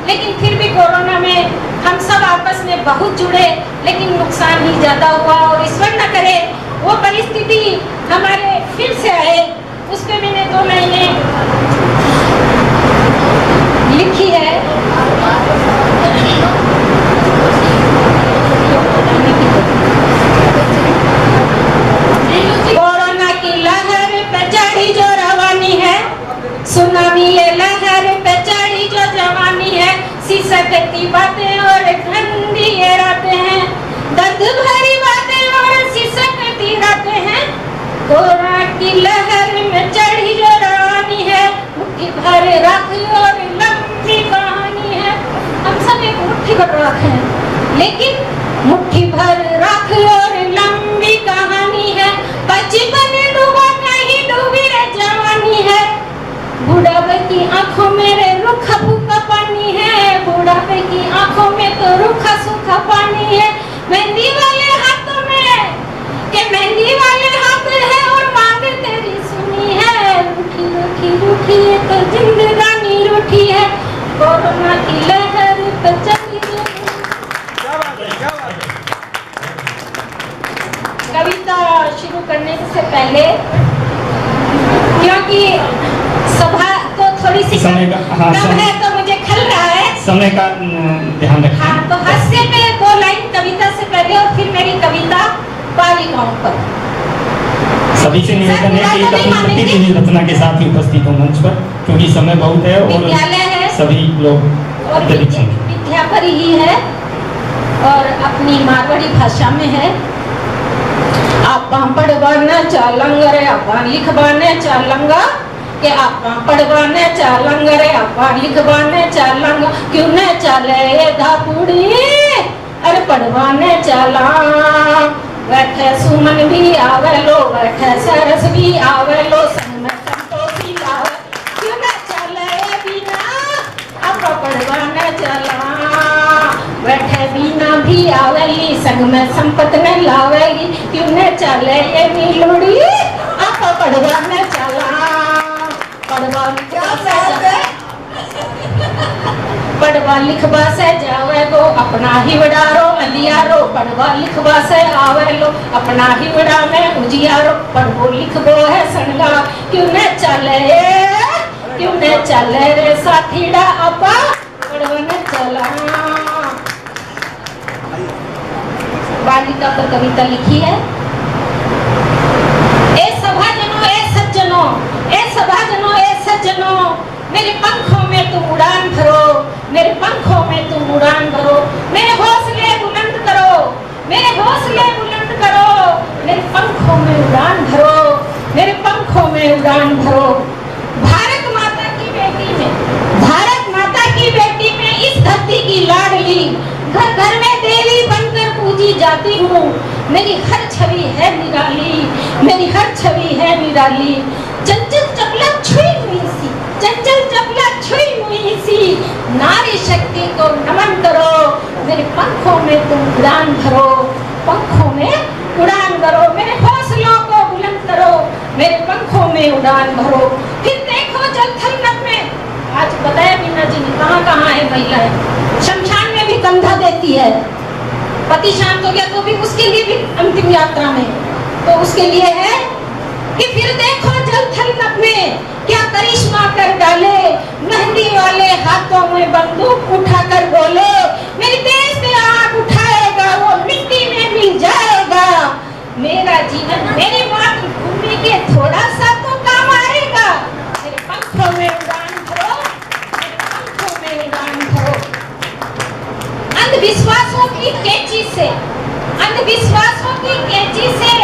लेकिन फिर भी कोरोना में हम सब आपस में बहुत जुड़े, लेकिन नुकसान ही ज्यादा हुआ। और ईश्वर न करे वो परिस्थिति हमारे फिर से आए। उस पे मैंने 2 लाइनें लिखी है। कोरोना की लहर पे चढ़ी जो रवानी है, सुनामी ये लहर पे चढ़ी जो जवानी है, सिसकती बातें और ठंडी ये रातें हैं, दर्द भरी बातें और सिसकती रातें हैं। कोरोना की लहर में चढ़ी जो रवानी है, मुट्ठी भर राख और लंबी कहानी है। हम सब एक मुट्ठी भर राख हैं, लेकिन मुट्ठी भर राख और लंबी कहानी है। बचपन डूबा नहीं डूबी रे जवानी है, बुढ़ापे की आंखों में रे रुखा फूका पानी है, बुढ़ापे की आंखों में तो रुखा सूखा पानी है। मेहंदी वाले हाथों में के मेहंदी वाले हाथ है और मांग तेरी सुनी है, रूठी रूठी रूठी है तो जिंदगानी रूठी है। कोरोना की लहर पे चली कविता शुरू करने से पहले, क्योंकि सभा तो थोड़ी सी कम है तो मुझे खल रहा है, समय का ध्यान रखें। हाँ, तो हास्य पे 2 लाइन कविता से पहले और फिर मेरी कविता बालिकाओं पर। सभी से निवेदन है कि अपनी प्रतिदिन रचना के साथ ही उपस्थित हो मंच पर, क्योंकि समय बहुत है और विद्यालय है, सभी लोग और विद्या पर ही है और अपनी मारवाड़ी भाषा में है। आप पढ़वाने चालंग रे आप लिखवाने चालंगा, कि आप पढ़वाने चालंग रे आप लिखवाने चालंग, क्यों न चले ये धापुड़ी अरे पढ़वाने चला। बैठे सुमन भी आवे लो, बैठे सरस भी आवे लो, संग में संतोषी आवे, क्यों न चले बिना आप पढ़वाने चला। बैठे बिना भी आवेली, संग में संपत न लावेगी, क्यों न चले ये नीलुड़ी आप पढ़वाने चला। पढ़वा लिखवा से जावे गो अपना ही वडारो अंधियारो, पढ़वा लिखवा से आवे लो अपना ही वडा में उजियारो, पढ़वो लिखवो है संगा, क्यों न चले रे साथीड़ा आपा पढ़वाने चला। बालिका पर कविता लिखी है। ए सभाजनों ए सज्जनों, ए सभाजनों ए सज्जनों, मेरे पंखों में तुम उड़ान भरो, मेरे पंखों में तुम उड़ान भरो, मेरे हौसले बुलंद करो, मेरे हौसले बुलंद करो, मेरे पंखों में उड़ान भरो, मेरे पंखों में उड़ान भरो। भारत माता की बेटी में, भारत माता की बेटी में इस धरती की लाडली, घर घर में देवी बनकर पूजी जाती हूँ। मेरी हर छवि है निराली, मेरी हर छवि है निराली। चंचल चपला छुई हुई सी, चंचल चपला छुई हुई सी, नारी शक्ति को नमन करो, मेरे पंखों में तुम उड़ान भरो, पंखों में उड़ान भरो, मेरे हौसलों को बुलंद करो, मेरे पंखों में उड़ान भरो। फिर देखो जल थल नभ में, आज बताया बीना जी ने कहाँ कहाँ है महिलाएं, शमशान में भी कंधा देती है, पति शांत हो गया तो भी उसके लिए भी अंतिम यात्रा में, तो उसके लिए है कि फिर देखो जल थल नभ में क्या करिश्मा कर डाले, मेहंदी वाले हाथों में बंदूक उठाकर बोले, मेरे देश पे आग उठाएगा वो मिट्टी में मिल जाएगा, मेरा जीवन मेरी मातृभूमि के थोड़ा सा तो काम आएगा। मेरे पंखों में उड़ान भरो, मेरे पंखों में उड़ान भरो। अंधविश्वासों की कैंची से, अंधविश्वासों की कैंची से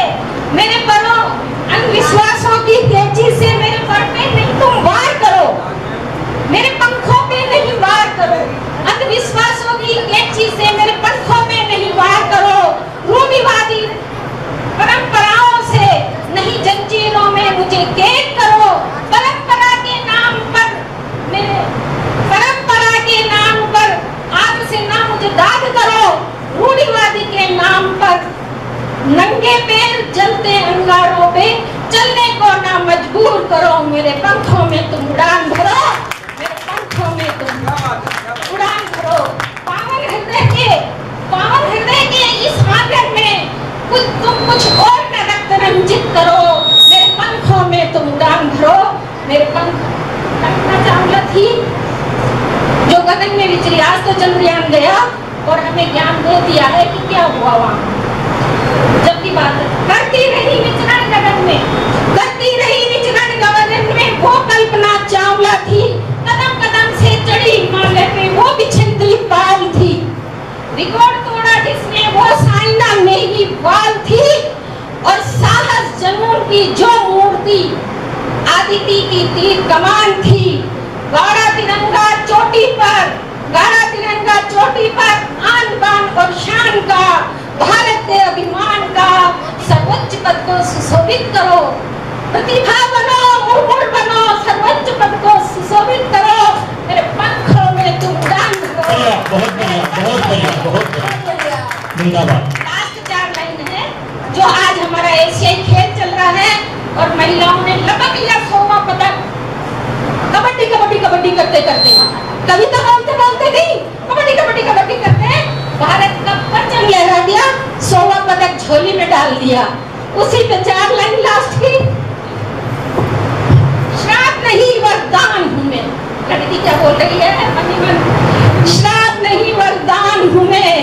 मेरे पंख कल्पना चावला थी जो गगन में विचरी। आज तो चंद्रयान गया और हमें ज्ञान दे दिया है कि क्या हुआ वहां। जबकि बात करती रही विचरण गगन में, करती रही विचरण गगन में वो कल्पना चावला थी। कदम कदम से चढ़ी हिमालय पे वो बिछिंदली पाल थी। रिकॉर्ड तोड़ा जिसने वो साइना मेघीवाल थी। और साहस जुनून की जो मूर्ति आदिति की तीर कमान थी। गाढ़ा तिरंगा चोटी पर, गाढ़ा तिरंगा चोटी पर आन बान और शान का, भारत के अभिमान का सर्वोच्च पद को सुशोभित करो। प्रतिभा बनो, मुकुट बनो, सर्वोच्च पद को सुशोभित करो। मेरे पंखों में तुम उड़ान करो। बहुत बढ़िया, बहुत बढ़िया, बहुत बढ़िया, जिंदाबाद। लास्ट 4 लाइन है जो आज हमारा एशियाई खेल चल रहा है और महिलाओं ने लपक लिया 100वां पदक। कबड्डी कबड्डी कबड्डी करते करते, कविता बोलते बोलते नहीं, कबड्डी कबड्डी कबड्डी करते भारत का परचम लहरा दिया, 100वां पदक झोली में डाल दिया। उसी पे 4 लाइन लास्ट की। श्राप नहीं वरदान हूँ मैं। लड़की क्या बोल रही है मन? श्राप नहीं वरदान हूँ मैं,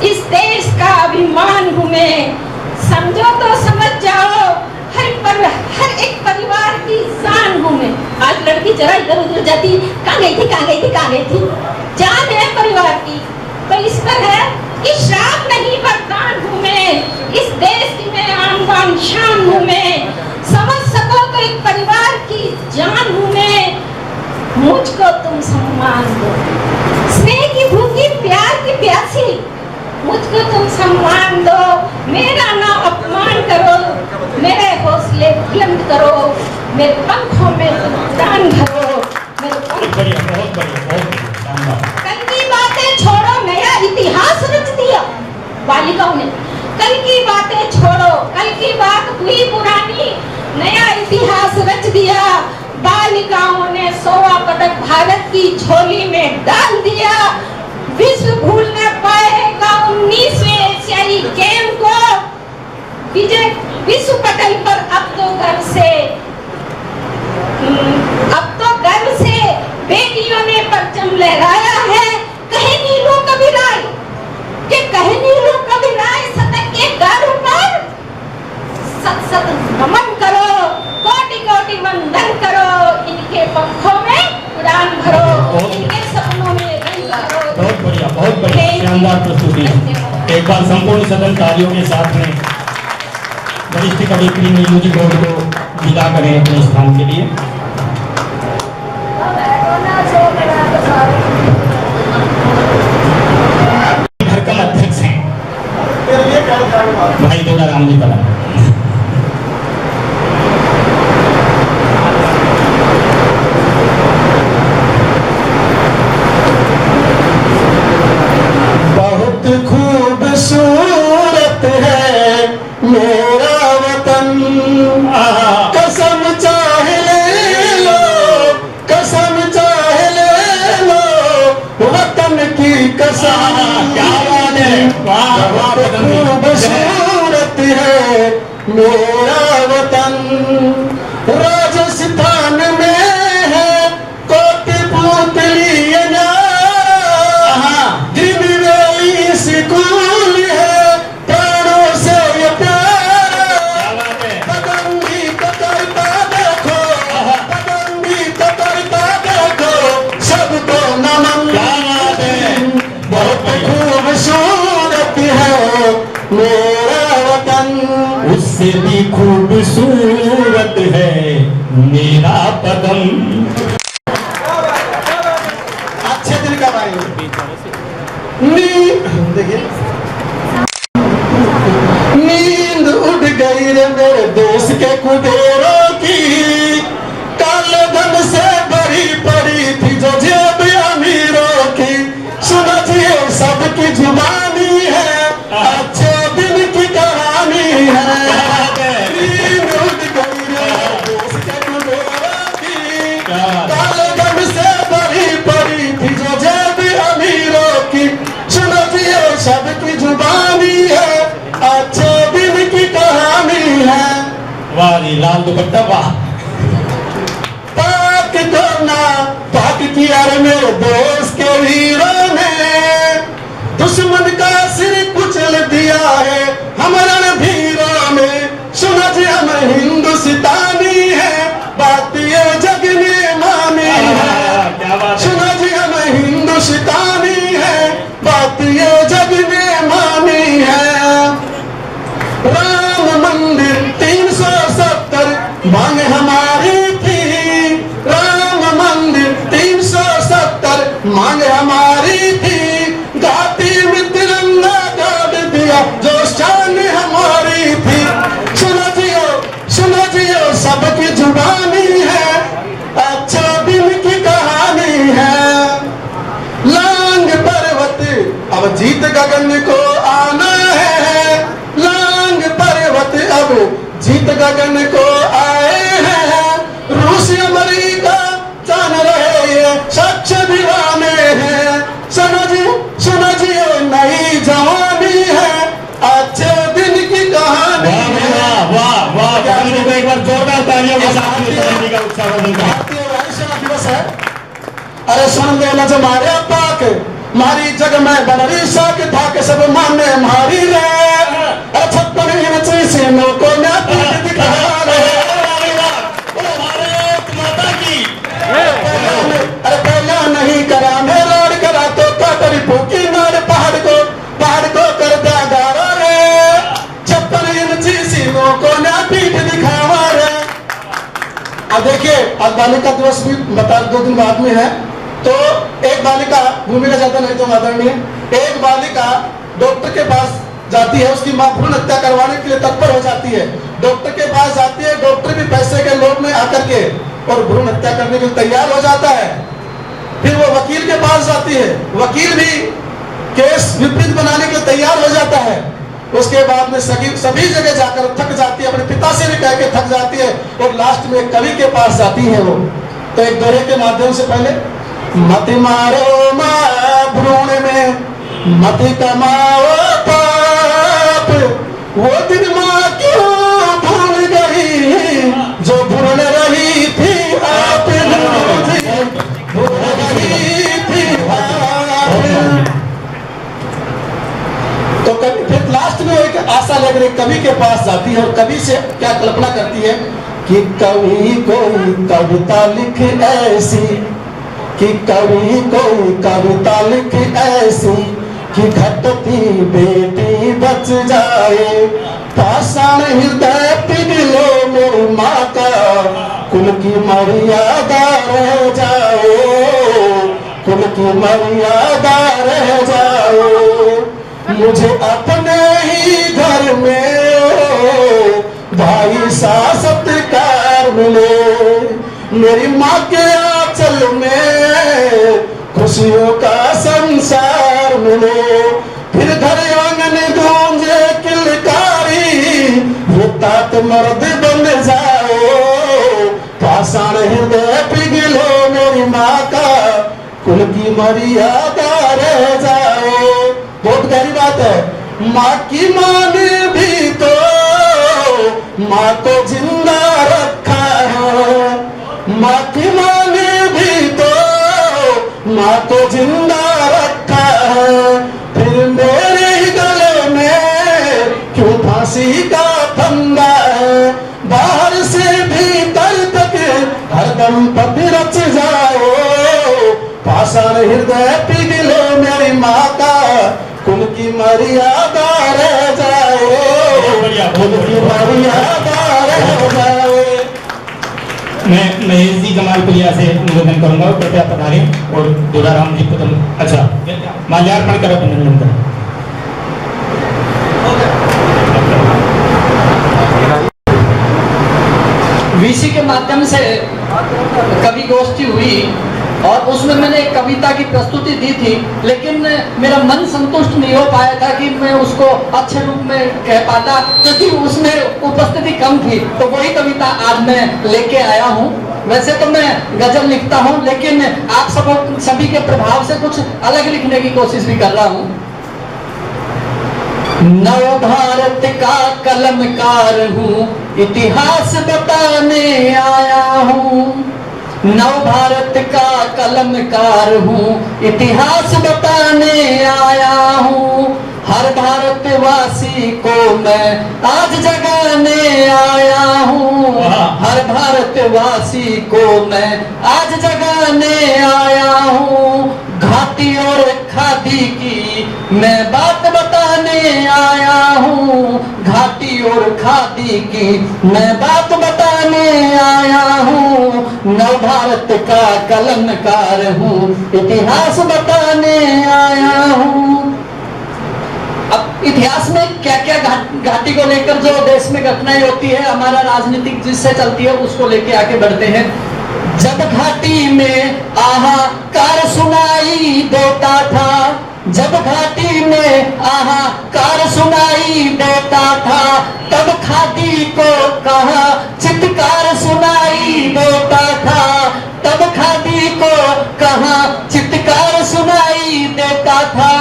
इस देश का अभिमान हूँ मैं। समझो तो समझ जाओ, हर एक परिवार की जान हूँ मैं। आज लड़की जरा इधर उधर जाती, कहाँ गई थी, कहाँ गई थी, कहाँ गई थी, जान है परिवार की। तो इस पर है कि श्राप नहीं वरदान हूँ मैं, इस देश की मैं आन बान शान हूँ मैं। समझ सको तो एक परिवार की जान हूँ मैं, मुझको तुम सम्मान दो। स्नेह की भूखी, प्यार की प्यासी, मुझको तुम सम्मान दो। मेरा ना अपमान करो, मेरे हौसले बुलंद करो, मेरे पंखों में तुम उड़ान भरो। बहुत बढ़िया, बहुत बढ़िया, बहुत बढ़िया। कल की बातें छोड़ो, नया इतिहास रच दिया बालिकाओं ने। कल की बातें छोड़ो, कल की बात हुई पुरानी, नया इतिहास रच दिया। बालिकाओं ने 100वां पदक भारत की झोली में डाल दिया। विश्व भूल न पाएगा 19वें एशियाई गेम को। विजय विश्व पटल पर अब तो गर्व से बेटियों ने परचम लहराया है। कहे नीलू कबीराय, के कहे नीलू कबीराय, शतक के गारों पर सत सत नमन करो, कोटि कोटि वंदन करो। इनके पंखों में उड़ान भरो, इनके सपनों में रंग भरो। बहुत बढ़िया, बहुत बढ़िया, शानदार प्रस्तुति। एक बार संपूर्ण सदन तालियों के साथ में वरिष्ठ कवयित्री नीलू जी गौड़ को विदा करें अपने स्थान के लिए। भरकम अध्यक्ष हैं भाई दोड़ा राम जी पला। खूबसूरत है मेरा वतन, कसम चाहे ले लो, कसम चाहे ले लो, वतन की कसम। क्या बात है, बहुत खूबसूरत है मेरा वतन। राजस्थान में है कोटि पुतली स्कूल है, प्राणों से ये प्यार। पतंगी पकड़ता देखो, पतंगी पकड़ता देखो, सबको नमन। बहुत खूबसूरत है मेरा वतन, उससे भी खूबसूरत है मेरा पदम। अच्छे दिन का भाई देखिए, नींद उड़ गई रे मेरे देश के कुबेरों की, काले धन से भरी पड़ी थी जो जेब अमीरों की। समझिए सबकी जुबानी है, अच्छे दिन की कहानी है। नींद उड़ गई रे देश के कुबेरों की, काले धन से भरी पड़ी थी जो जेब अमीरों की। सबकी जुबानी है, अच्छे दिन की कहानी है। वाह लाल दुपट्टा वाह। ना पाक किया रे मेरे देश के वीरों ने, दुश्मन का सिर कुचल दिया है हम रणधीरों ने। सुना जी हम हिंदुस्तानी है, बात ये जग ने मानी है। सुना जी हम हिंदुस्तानी है, बात ये जग ने मानी है। राम मंदिर 370 मांग हमारी थी, राम मंदिर 370 मांग हमारी थी। घाटी में तिरंगा गाड़ दिया जो शान हमारी थी। सुनो जियो सबकी जुबानी है, अच्छा दिन की कहानी है। लांग पर्वत अब जीत गगन को आना है, लांग पर्वत अब जीत गगन को आए हैं। रूस अमेरिका जान रहे ये सच दीवाने हैं। सुनो जी नई जवानी है, अच्छे दिन की कहानी है। वाह वाह, एक बार जोरदार तालियों के साथ का उत्साह भारतीय वायुसेना दिवस है। अरे सुन लेना जो मारे पाक मारी जग में बनरी साक था के सब माने मारी रे। अरे 56 इंच सीनों को ना पीठ दिखा रे। अरे पहला नहीं करा मैं रोड करा तो काटरी फूकी नार पहाड़ को कर दिया गारा रे। 56 इंच सीनों को ना पीठ दिखावा रे। अब देखिए आज बालिका दिवस भी बता 2 दिन बाद में है, तो एक बालिका भूमिका ज्यादा नहीं तो आदरणीय, एक बालिका डॉक्टर के पास जाती है, उसकी मां भ्रूण हत्या करवाने के लिए तत्पर हो जाती है। डॉक्टर के पास जाती है, डॉक्टर भी पैसे के लोभ में आकर के और भ्रूण हत्या करने के लिए तैयार हो जाता है। फिर वो वकील के पास जाती है, वकील भी केस विपरीत बनाने के लिए तैयार हो जाता है। उसके बाद में सभी जगह जाकर थक जाती है, अपने पिता से भी कह के थक जाती है और लास्ट में कवि के पास जाती है वो। तो एक दोहे के माध्यम से पहले मत मारो मां भ्रूण में, मत कमाओ पाप, वो दिन मां क्यों भूल गई जो भूल रही थी आप, भूल रही थी आप। तो कभी फिर लास्ट में एक आशा लेकर एक कवि के पास जाती है और कवि से क्या कल्पना करती है कि कवि कोई कविता लिख ऐसी, कि कवि कोई कविता लिख ऐसी कि घटती बेटी बच जाए। पाषाण हृदय पिघले मेरी माँ का, कुल की मर्यादा रह जाए, कुल की मर्यादा रह जाए। मुझे अपने ही घर में भाई सा सत्कार मिले, मेरी माँ के आंचल में खुशियों का संसार मिले। फिर घर आंगन गूंजे किलकारी, ये तात मर्द बन जाओ। पाषाण हृदय पिघले मेरी माँ का, कुल की मर्यादा रह जाओ। बहुत गहरी बात है। माँ की माँ ने भी तो माँ को जिंदा रखा है, माँ की माँ ने भी तो माँ को जिंदा रखा है। फिर मेरे ही गले में क्यों फांसी का फंदा है। बाहर से भीतर तक हरदम पति रच जाओ। पाषाण हृदय पिघले मेरी माँ का, कुल की मर्यादा रह जाए, कुल की मर्यादा रह जाए। मैं महेश जी जमालपुरिया से निवेदन करूंगा, कृपया पधारें और दुलाराम जी को अच्छा माल्यार्पण कर अभिनंदन करें। वीसी के माध्यम से कवि गोष्ठी हुई और उसमें मैंने एक कविता की प्रस्तुति दी थी, लेकिन मेरा मन संतुष्ट नहीं हो पाया था कि मैं उसको अच्छे रूप में कह पाता, क्योंकि उसमें उपस्थिति कम थी। तो वही कविता आज मैं लेके आया हूँ। वैसे तो मैं गजल लिखता हूँ, लेकिन आप सभी के प्रभाव से कुछ अलग लिखने की कोशिश भी कर रहा हूँ। नव भारत का कलमकार हूँ, इतिहास बताने आया हूँ। नव भारत का कलमकार हूँ, इतिहास बताने आया हूँ। हर भारतवासी को मैं आज जगाने आया हूँ। हर भारतवासी को मैं आज जगाने आया हूँ। घाटी और खादी की मैं बात बताने आया हूँ। घाटी और खादी की मैं बात बताने आया हूँ। नव भारत का कलमकार हूँ, इतिहास बताने आया हूँ। अब इतिहास में क्या क्या घाटी को लेकर जो देश में घटनाएं होती है, हमारा राजनीतिक जिससे चलती है, उसको लेके आगे बढ़ते हैं। जब घाटी में आहाकार सुनाई देता था, जब घाटी में आहाकार सुनाई देता था, तब खादी को कहा चित्कार सुनाई देता था। तब खादी को कहा चित्कार सुनाई देता था।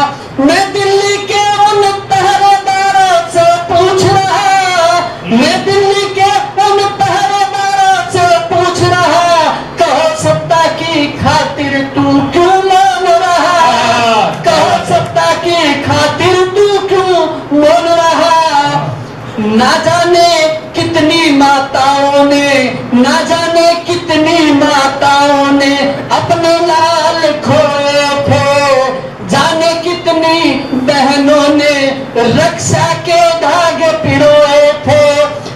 मैं दिल्ली के उन पहरेदारों से पूछ रहा, मैं दिल्ली के उन पहरेदारों से पूछ रहा, कहो सत्ता की खातिर तू क्यों मौन रहा? कहो सत्ता की खातिर तू क्यों मौन रहा? ना जाने कितनी माताओं ने, ना जाने कितनी माताओं ने अपने लाल खोए थे। जाने कितनी बहनों ने रक्षा के धागे पिरोए थे।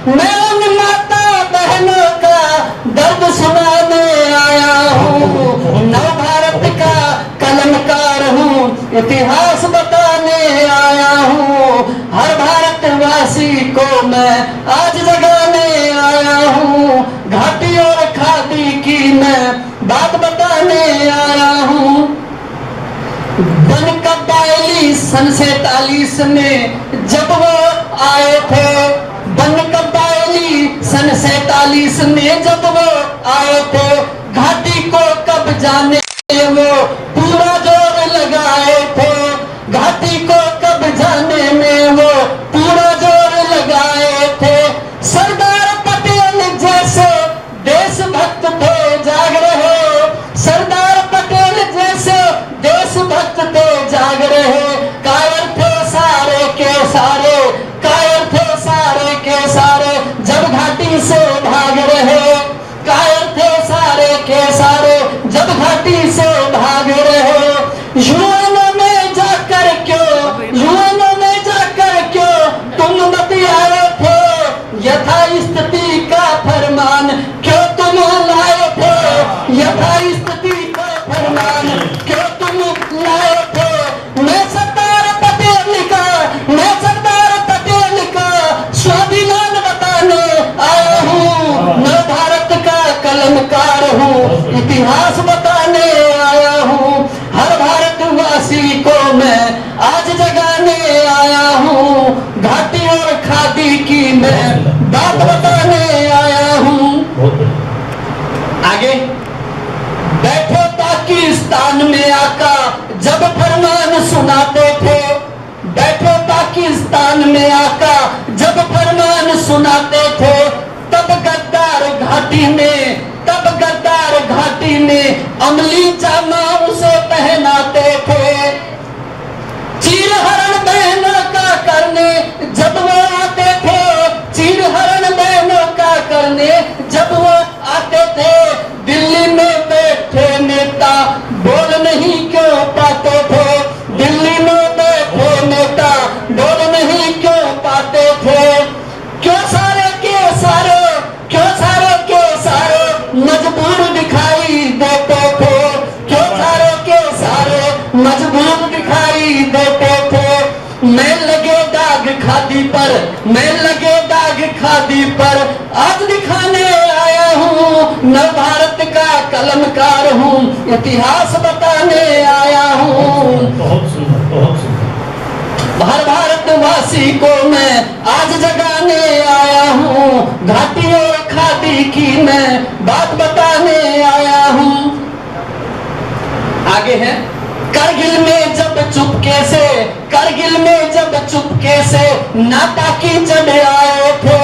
मैं उन माता बहनों का दर्द सुनाने आया हूँ। नव भारत का कलमकार हूँ, इतिहास बताने आया हूँ। हर भारतवासी को मैं आज जगाने आया हूँ। घाटी और खादी की मैं बात बताने आया हूँ। बन कबायली सन 47 में जब वो आए थे, बन कबायली सन 47 में जब वो आए थे, घाटी को कब जाने वो पूरा जोर लगाए थे। घाटी को कब जाने में वो पूरा जोर लगाए थे। सरदार पटेल जैसे देशभक्त थे जाग रहे, सरदार पटेल जैसे देशभक्त थे जाग रहे। कायर थे सारे के सारे, कायर थे सारे के सारे, जब घाटी से भाग रहे। कायर थे सारे के सारे, जब घाटी से भाग रहे। युवानों में जाकर क्यों, युवानों में जाकर क्यों तुम बतियाए थे? यथा स्थिति का फरमान क्यों तुम लाए थे? यथा स्थिति का फरमान क्यों तुम लाए थे? मैं सरदार पटेल का, मैं सरदार पटेल का स्वाभिमान बताने आया हूँ। मैं भारत का कलमकार हूँ, इतिहास बताने आया हूँ। हर भारतवासी को मैं आज जगाने आया हूँ। घाटी और खादी की मैं बात बताने आया हूँ। आगे बैठे पाकिस्तान में आका जब फरमान सुनाते थे, बैठे पाकिस्तान में आका जब फरमान सुनाते थे, तब गद्दार घाटी में, तब गद्दार घाटी में अमली जामा उसे पहनाते थे। चीर हरण बहनों का करने जब वो आते थे, चीर हरण बहनों का करने जब वो आते थे, दिल्ली में बैठे नेता बोल नहीं क्यों पाते थे? दिल्ली में बैठे नेता बोल नहीं क्यों पाते थे? क्यों सारे के सारे, क्यों सारे के सारे मजबूर दिखाई देते थे? क्यों सारे के सारे मजबूर दिखाई देते थे? मैं लगे दाग खादी पर, मैं लगे दाग खादी पर आज दिखाने आया हूँ। नव भारत का कलमकार हूँ, इतिहास बताने आया हूँ। बहुत सुंदर, बहुत सुंदर। हर भारतवासी को मैं आज जगाने आया हूँ। घाटी और खादी की मैं बात बताने आया हूँ। आगे है करगिल में जब चुपके से, करगिल में जब चुपके से नापाकी चढ़ आए थे,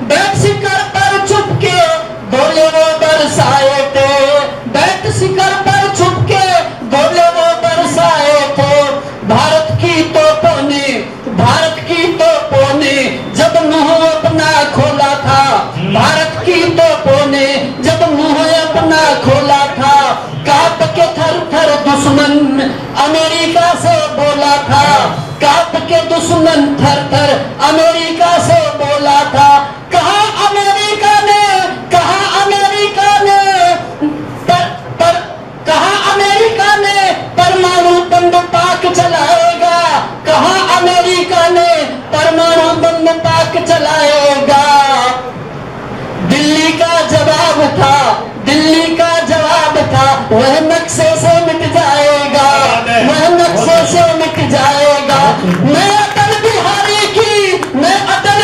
बैठ शिखर पर चुपके गोले वो बरसाए थे। से बोला था, कांप के दुश्मन थर थर अमेरिका से बोला था। कहा अमेरिका ने परमाणु बम पाक चलाएगा, कहा अमेरिका ने परमाणु बम पाक चलाएगा। दिल्ली का जवाब था वह नक्शे से मिट जाएगा, वह नक्शे से मिट जाएगा। मैं अटल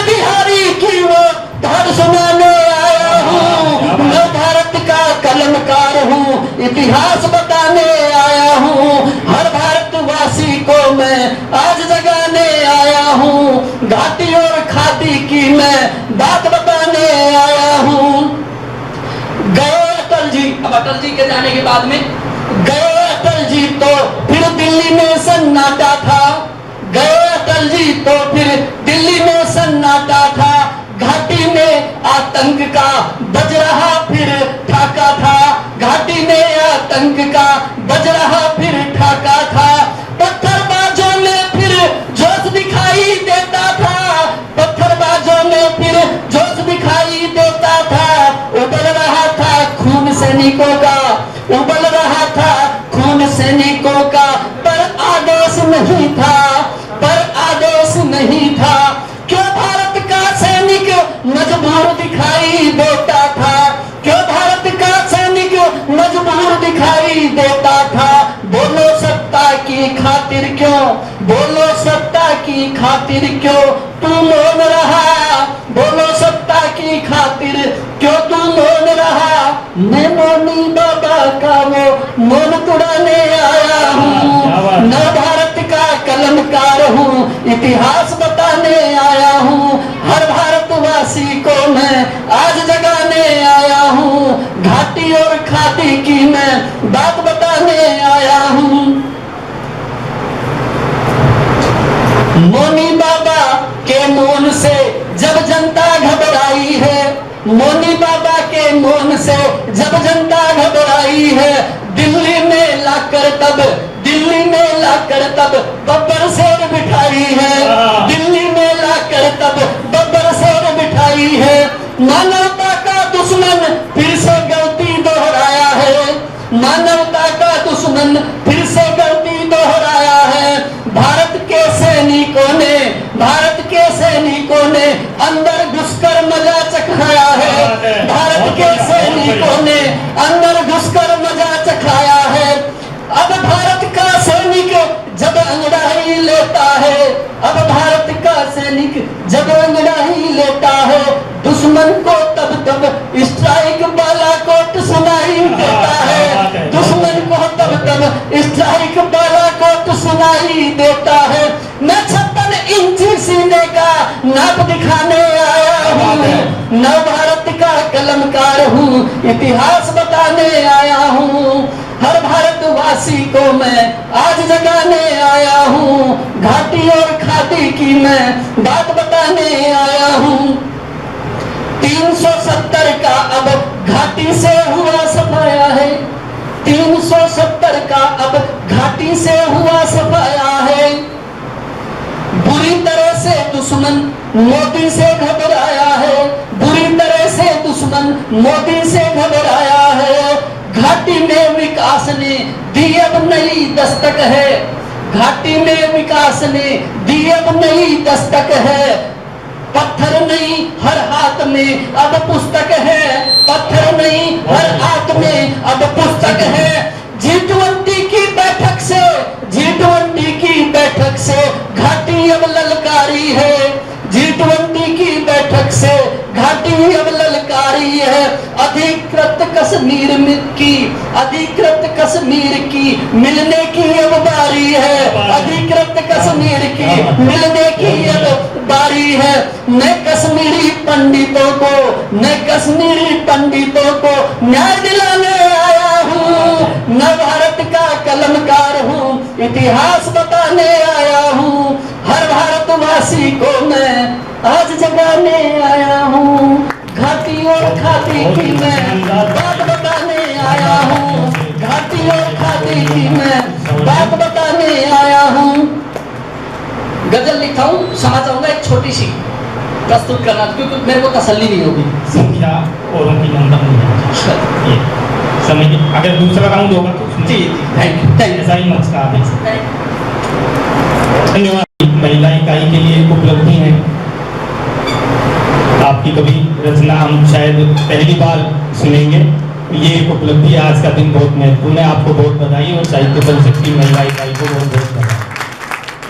बिहारी की वो धर सुनाने आया हूँ। मैं भारत का कलमकार हूँ, इतिहास बताने आया हूँ। हर भारतवासी को मैं आज जगाने आया हूँ। घाटी और खाती की मैं बात बताने आया हूँ। गए अटल जी, अब अटल जी के जाने के बाद में गए अटल जी तो फिर दिल्ली में सन्नाटा था। गए अटल जी तो फिर दिल्ली में सन्नाटा था। घाटी में आतंक का बज रहा फिर ठाका था। घाटी में आतंक का बज रहा फिर ठाका था। पत्थरबाजों में फिर जोश दिखाई देता था। पत्थरबाजों में फिर जोश दिखाई देता था। उबल रहा था खून सैनिकों का, उबल रहा था खून सैनिकों का, पर आदेश नहीं था, पर आदेश नहीं था। क्यों भारत का सैनिक मजबूर दिखाई देता था, क्यों भारत का सैनिक मजबूर दिखाई देता था। बोलो सत्ता की खातिर क्यों, बोलो सत्ता की खातिर क्यों तू मौन रहा, बोलो सत्ता की खातिर क्यों तू मौन रहा। मैं मौनी बाबा का वो मौन तुड़ाने आया हूँ। न भारत का कलमकार हूँ, इतिहास बताने आया हूँ। हर भारतवासी को मैं आज जगाने आया हूँ। घाटी और खाती की मैं बात बताने आया हूँ। मौनी बाबा के मौन से जब जनता घबराई है, मौनी बाबा के मौन से जब जनता घबराई है। दिल्ली में लाकर तब बब्बर शेर बिठाई है, दिल्ली में लाकर तब बब्बर शेर बिठाई है। मानवता का दुश्मन फिर से गलती दोहराया है, मानवता का दुश्मन फिर से गलती दोहराया है। भारत के सैनिकों ने अंदर घुसकर मजा चखाया है, भारत के सैनिकों ने अंदर घुसकर मजा चखाया है। अब भारत का सैनिक जब अंगड़ाई लेता है, अब भारत का सैनिक जब अंगड़ाई लेता है, दुश्मन को तब स्ट्राइक बालाकोट सुनाई देता है, दुश्मन को तब स्ट्राइक बालाकोट सुनाई देता है। मैं 56 इंच सीने का नाप दिखाने आया हूँ। नव भारत का कलमकार हूँ, इतिहास बताने आया हूँ। हर भारतवासी को मैं आज जगाने आया हूँ। घाटी और खाती की मैं बात बताने आया हूँ। 370 का अब घाटी से हुआ सफाया है, 370 का अब घाटी से हुआ सफाया है। बुरी तरह से दुश्मन मोदी से घबराया है, बुरी तरह से दुश्मन मोदी से घबराया है। घाटी में विकास ने दी अब नई दस्तक है, घाटी में विकास ने दी अब नई दस्तक है। पत्थर नहीं हर हाथ में अब पुस्तक है, पत्थर नहीं हर हाथ में अब पुस्तक है। G20 की बैठक से, G20 की बैठक से घाटी अब ललकारी है, G20 की बैठक से घाटी अब ललकारी है। अधिकृत कश्मीर की मिलने की अब बारी है, अधिकृत कश्मीर की मिलने की अब बारी है। मैं कश्मीरी पंडितों को न्याय दिलाने आया हूँ। न भारत का कलमकार हूँ, इतिहास बताने आया हूँ। हर भारतवासी को मैं आज जगाने आया हूँ। घाटी और खाती की मैं बात बताने आया हूँ, घाटी और खाती की मैं बात बताने आया छोटी सी प्रस्तुत करना, क्योंकि मेरे को तसल्ली नहीं होगी। संख्या औरों की नंबर नहीं है ये समझिए। अगर दूसरा राउंड होगा तो उसमें जी थैंक यू ऐसा ही मत कहा दें। धन्यवाद। महिला इकाई के लिए एक उपलब्धि है आपकी, कभी रचना हम शायद पहली बार सुनेंगे। ये एक उपलब्धि है, आज का दिन बहुत महत्वपूर्ण है। आपको बहुत बधाई और साहित्य परिषद की महिला इकाई को बहुत बहुत बधाई।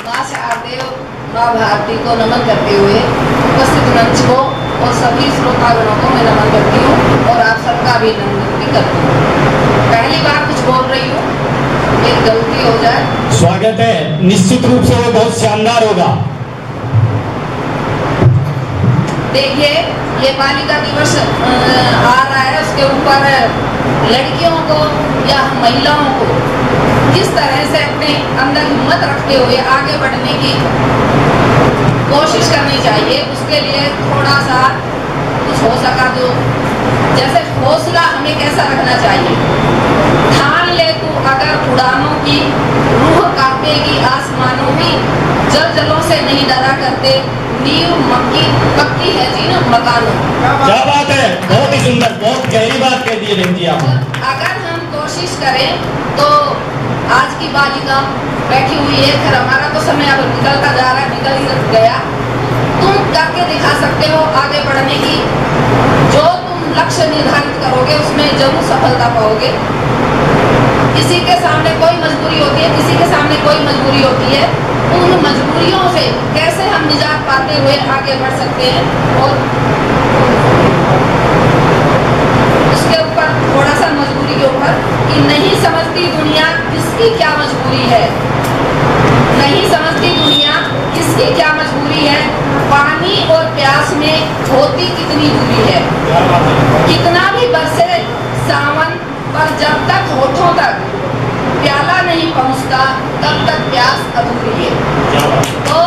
माँ शारदेव माँ भारती को नमन करते हुए उपस्थित मंच को और सभी श्रोतागणों को मैं नमन करती हूँ और आप सबका अभिनंदन भी करती हूँ। पहली बार कुछ बोल रही हूँ, एक गलती हो जाए। स्वागत है, निश्चित रूप से वो बहुत शानदार होगा। देखिए, ये बालिका दिवस आ रहा है, उसके ऊपर लड़कियों को या महिलाओं को किस तरह से अपने अंदर हिम्मत रखते हुए आगे बढ़ने की कोशिश करनी चाहिए, उसके लिए थोड़ा सा कुछ हो सका तो, जैसे हौसला हमें कैसा रखना चाहिए। ठान ले तू अगर उड़ानों की, रूह कांपेगी आसमानों की, जल जलों से नहीं डरा करते, नींव मक्की पक्की है जी ना मकानों। क्या बात है, बहुत ही सुंदर, बहुत गहरी बात कह दी बहन जी आपने। अगर हम कोशिश करें तो आज की बालिका बैठी हुई है, फिर हमारा तो समय अब निकलता जा रहा है, निकल ही गया। तुम करके दिखा सकते हो आगे बढ़ने की, जो तुम लक्ष्य निर्धारित करोगे उसमें जरूर सफलता पाओगे। किसी के सामने कोई मजबूरी होती है, किसी के सामने कोई मजबूरी होती है, उन मजबूरियों से कैसे हम निजात पाते हुए आगे बढ़ सकते हैं। और उसके ऊपर थोड़ा सा मजबूरी के ऊपर कि नहीं समझती दुनिया किसकी क्या मजबूरी है, नहीं समझती दुनिया किसकी क्या मजबूरी है, पानी और प्यास में होती कितनी दूरी है, कितना भी बरसे सावन पर जब तक होठों तक प्याला नहीं पहुंचता तब तक प्यास अधूरी है। तो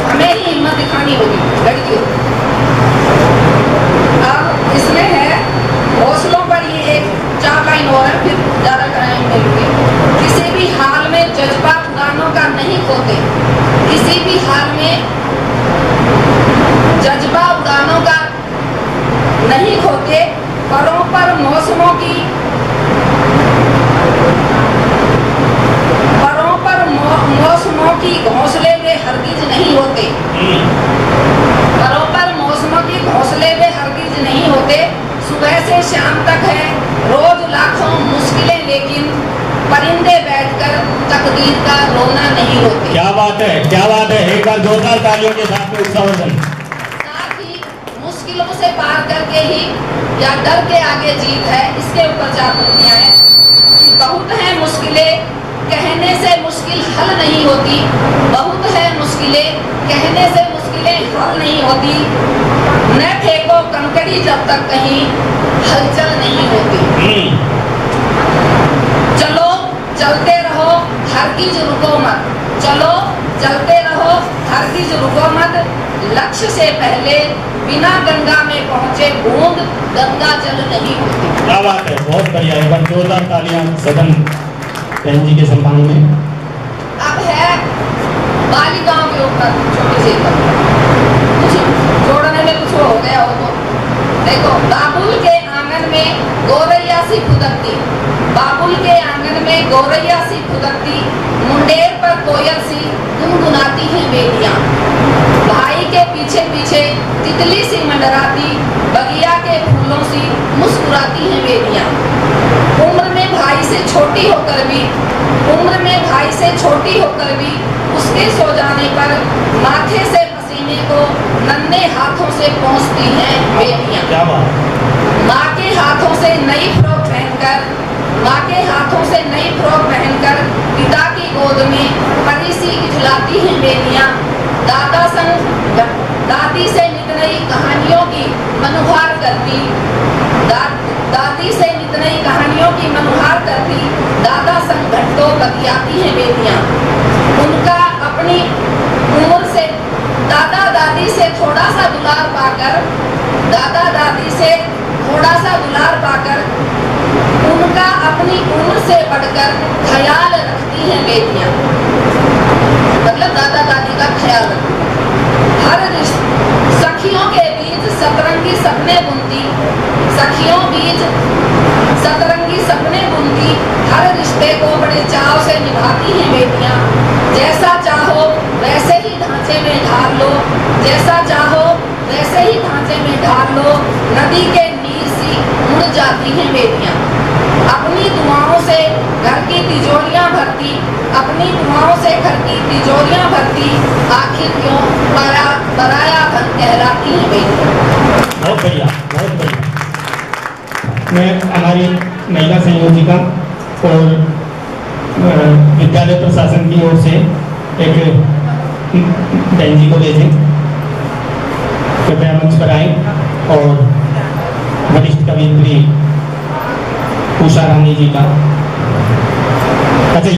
हमें ही हिम्मत दिखानी होगी लड़कियों। अब इसमें है हौसलों पर, ये एक 4 लाइन और है, फिर ज्यादा कराएंगे। किसी भी हाल में जज्बा उड़ानों का नहीं खोते, किसी भी हाल में जज्बा उड़ानों का नहीं खोते, परों पर मौसमों की, मौसमों की घोंसले वे हरगिज नहीं होते, परों पर मौसमों की घोंसले वे हरगिज नहीं होते। सुबह से शाम तक है रोज लाखों मुश्किलें, लेकिन परिंदे बैठकर तकदीर का रोना नहीं रोते। क्या बात है, क्या बात है, एक बार जोरदार तालियों के साथ में उत्साहवर्धन। साथ ही मुश्किलों से पार करके ही या डर के आगे जीत है, इसके ऊपर 4 पंक्तियां हैं कि बहुत है मुश्किलें कहने से मुश्किल हल नहीं होती, बहुत है मुश्किलें कहने से मुश्किलें हल नहीं होती, न फेंको कंकड़ी जब तक कहीं हलचल नहीं होती। चलो चलते रहो हरगिज रुको मत, चलो चलते रहो हरगिज रुको मत, लक्ष्य से पहले बिना गंगा में पहुंचे बूंद गंगा जल नहीं होती। क्या बात है, बहुत बढ़िया, एक बार जोरदार तालियां सदन बहन जी के सम्मान में। अब है बालिकाओं के ऊपर छोटी सी कुछ जोड़ने में कुछ हो गया हो तो देखो। बाबुल के आंगन में गौरैया सी फुदकती, बाबुल के आंगन में गौरैया सी फुदकती, मुंडेर पर कोयल सी गुनगुनाती हैं बेलियां, भाई के पीछे पीछे तितली सी मंडराती, बगिया के फूलों सी मुस्कुराती हैं बेलियां। उम्र में भाई से छोटी होकर भी, उम्र में भाई से छोटी होकर भी उसके सो जाने पर माथे से पसीने को नन्हे हाथों से पहुंचती हैं बेटियां। क्या बात, माँ के हाथों से नई फ्रॉक पहनकर, माँ के हाथों से नई फ्रॉक पहनकर पिता की गोद में परी सी इठलाती हैं बेटियां। दादा संग दादी से नित नई कहानियों की मनुहार करती, दादी से नित नई कहानियों की मनुहार करती, दादा संग घंटों बतियाती हैं बेटियां। उनका अपनी उम्र से दादा दादी से थोड़ा सा दुलार पाकर, दादा दादी से थोड़ा सा दुलार पाकर, उनका अपनी उम्र से बढ़कर ख्याल रखती हैं बेटियां, मतलब दादा दादी का ख्याल रखती हैं। हर रिश्ते सखियों के बीच सतरंगी सपने बुनती, सखियों बीच सतरंगी सपने बुनती, हर रिश्ते को बड़े चाव से निभाती हैं बेटियां। जैसा चाहो वैसे ही ढांचे में ढाल लो, जैसा चाहो वैसे ही ढांचे में ढाल लो, नदी के नीर सी मुड़ जाती हैं बेटियां। अपनी दुआओं से घर की तिजोरियां भरती, अपनी दुआओं से घर की तिजोरियां भरती, आखिर क्यों पराया धन कहलाती हैं बेटियां। बहुत बढ़िया, बहुत बढ़िया। मैं हमारी महिला संयोजिका और विद्यालय प्रशासन की ओर से एक बहन जी को भेजें, कृपया मंच पर आए, और वरिष्ठ कवियत्री उषा रानी जी का। अच्छा,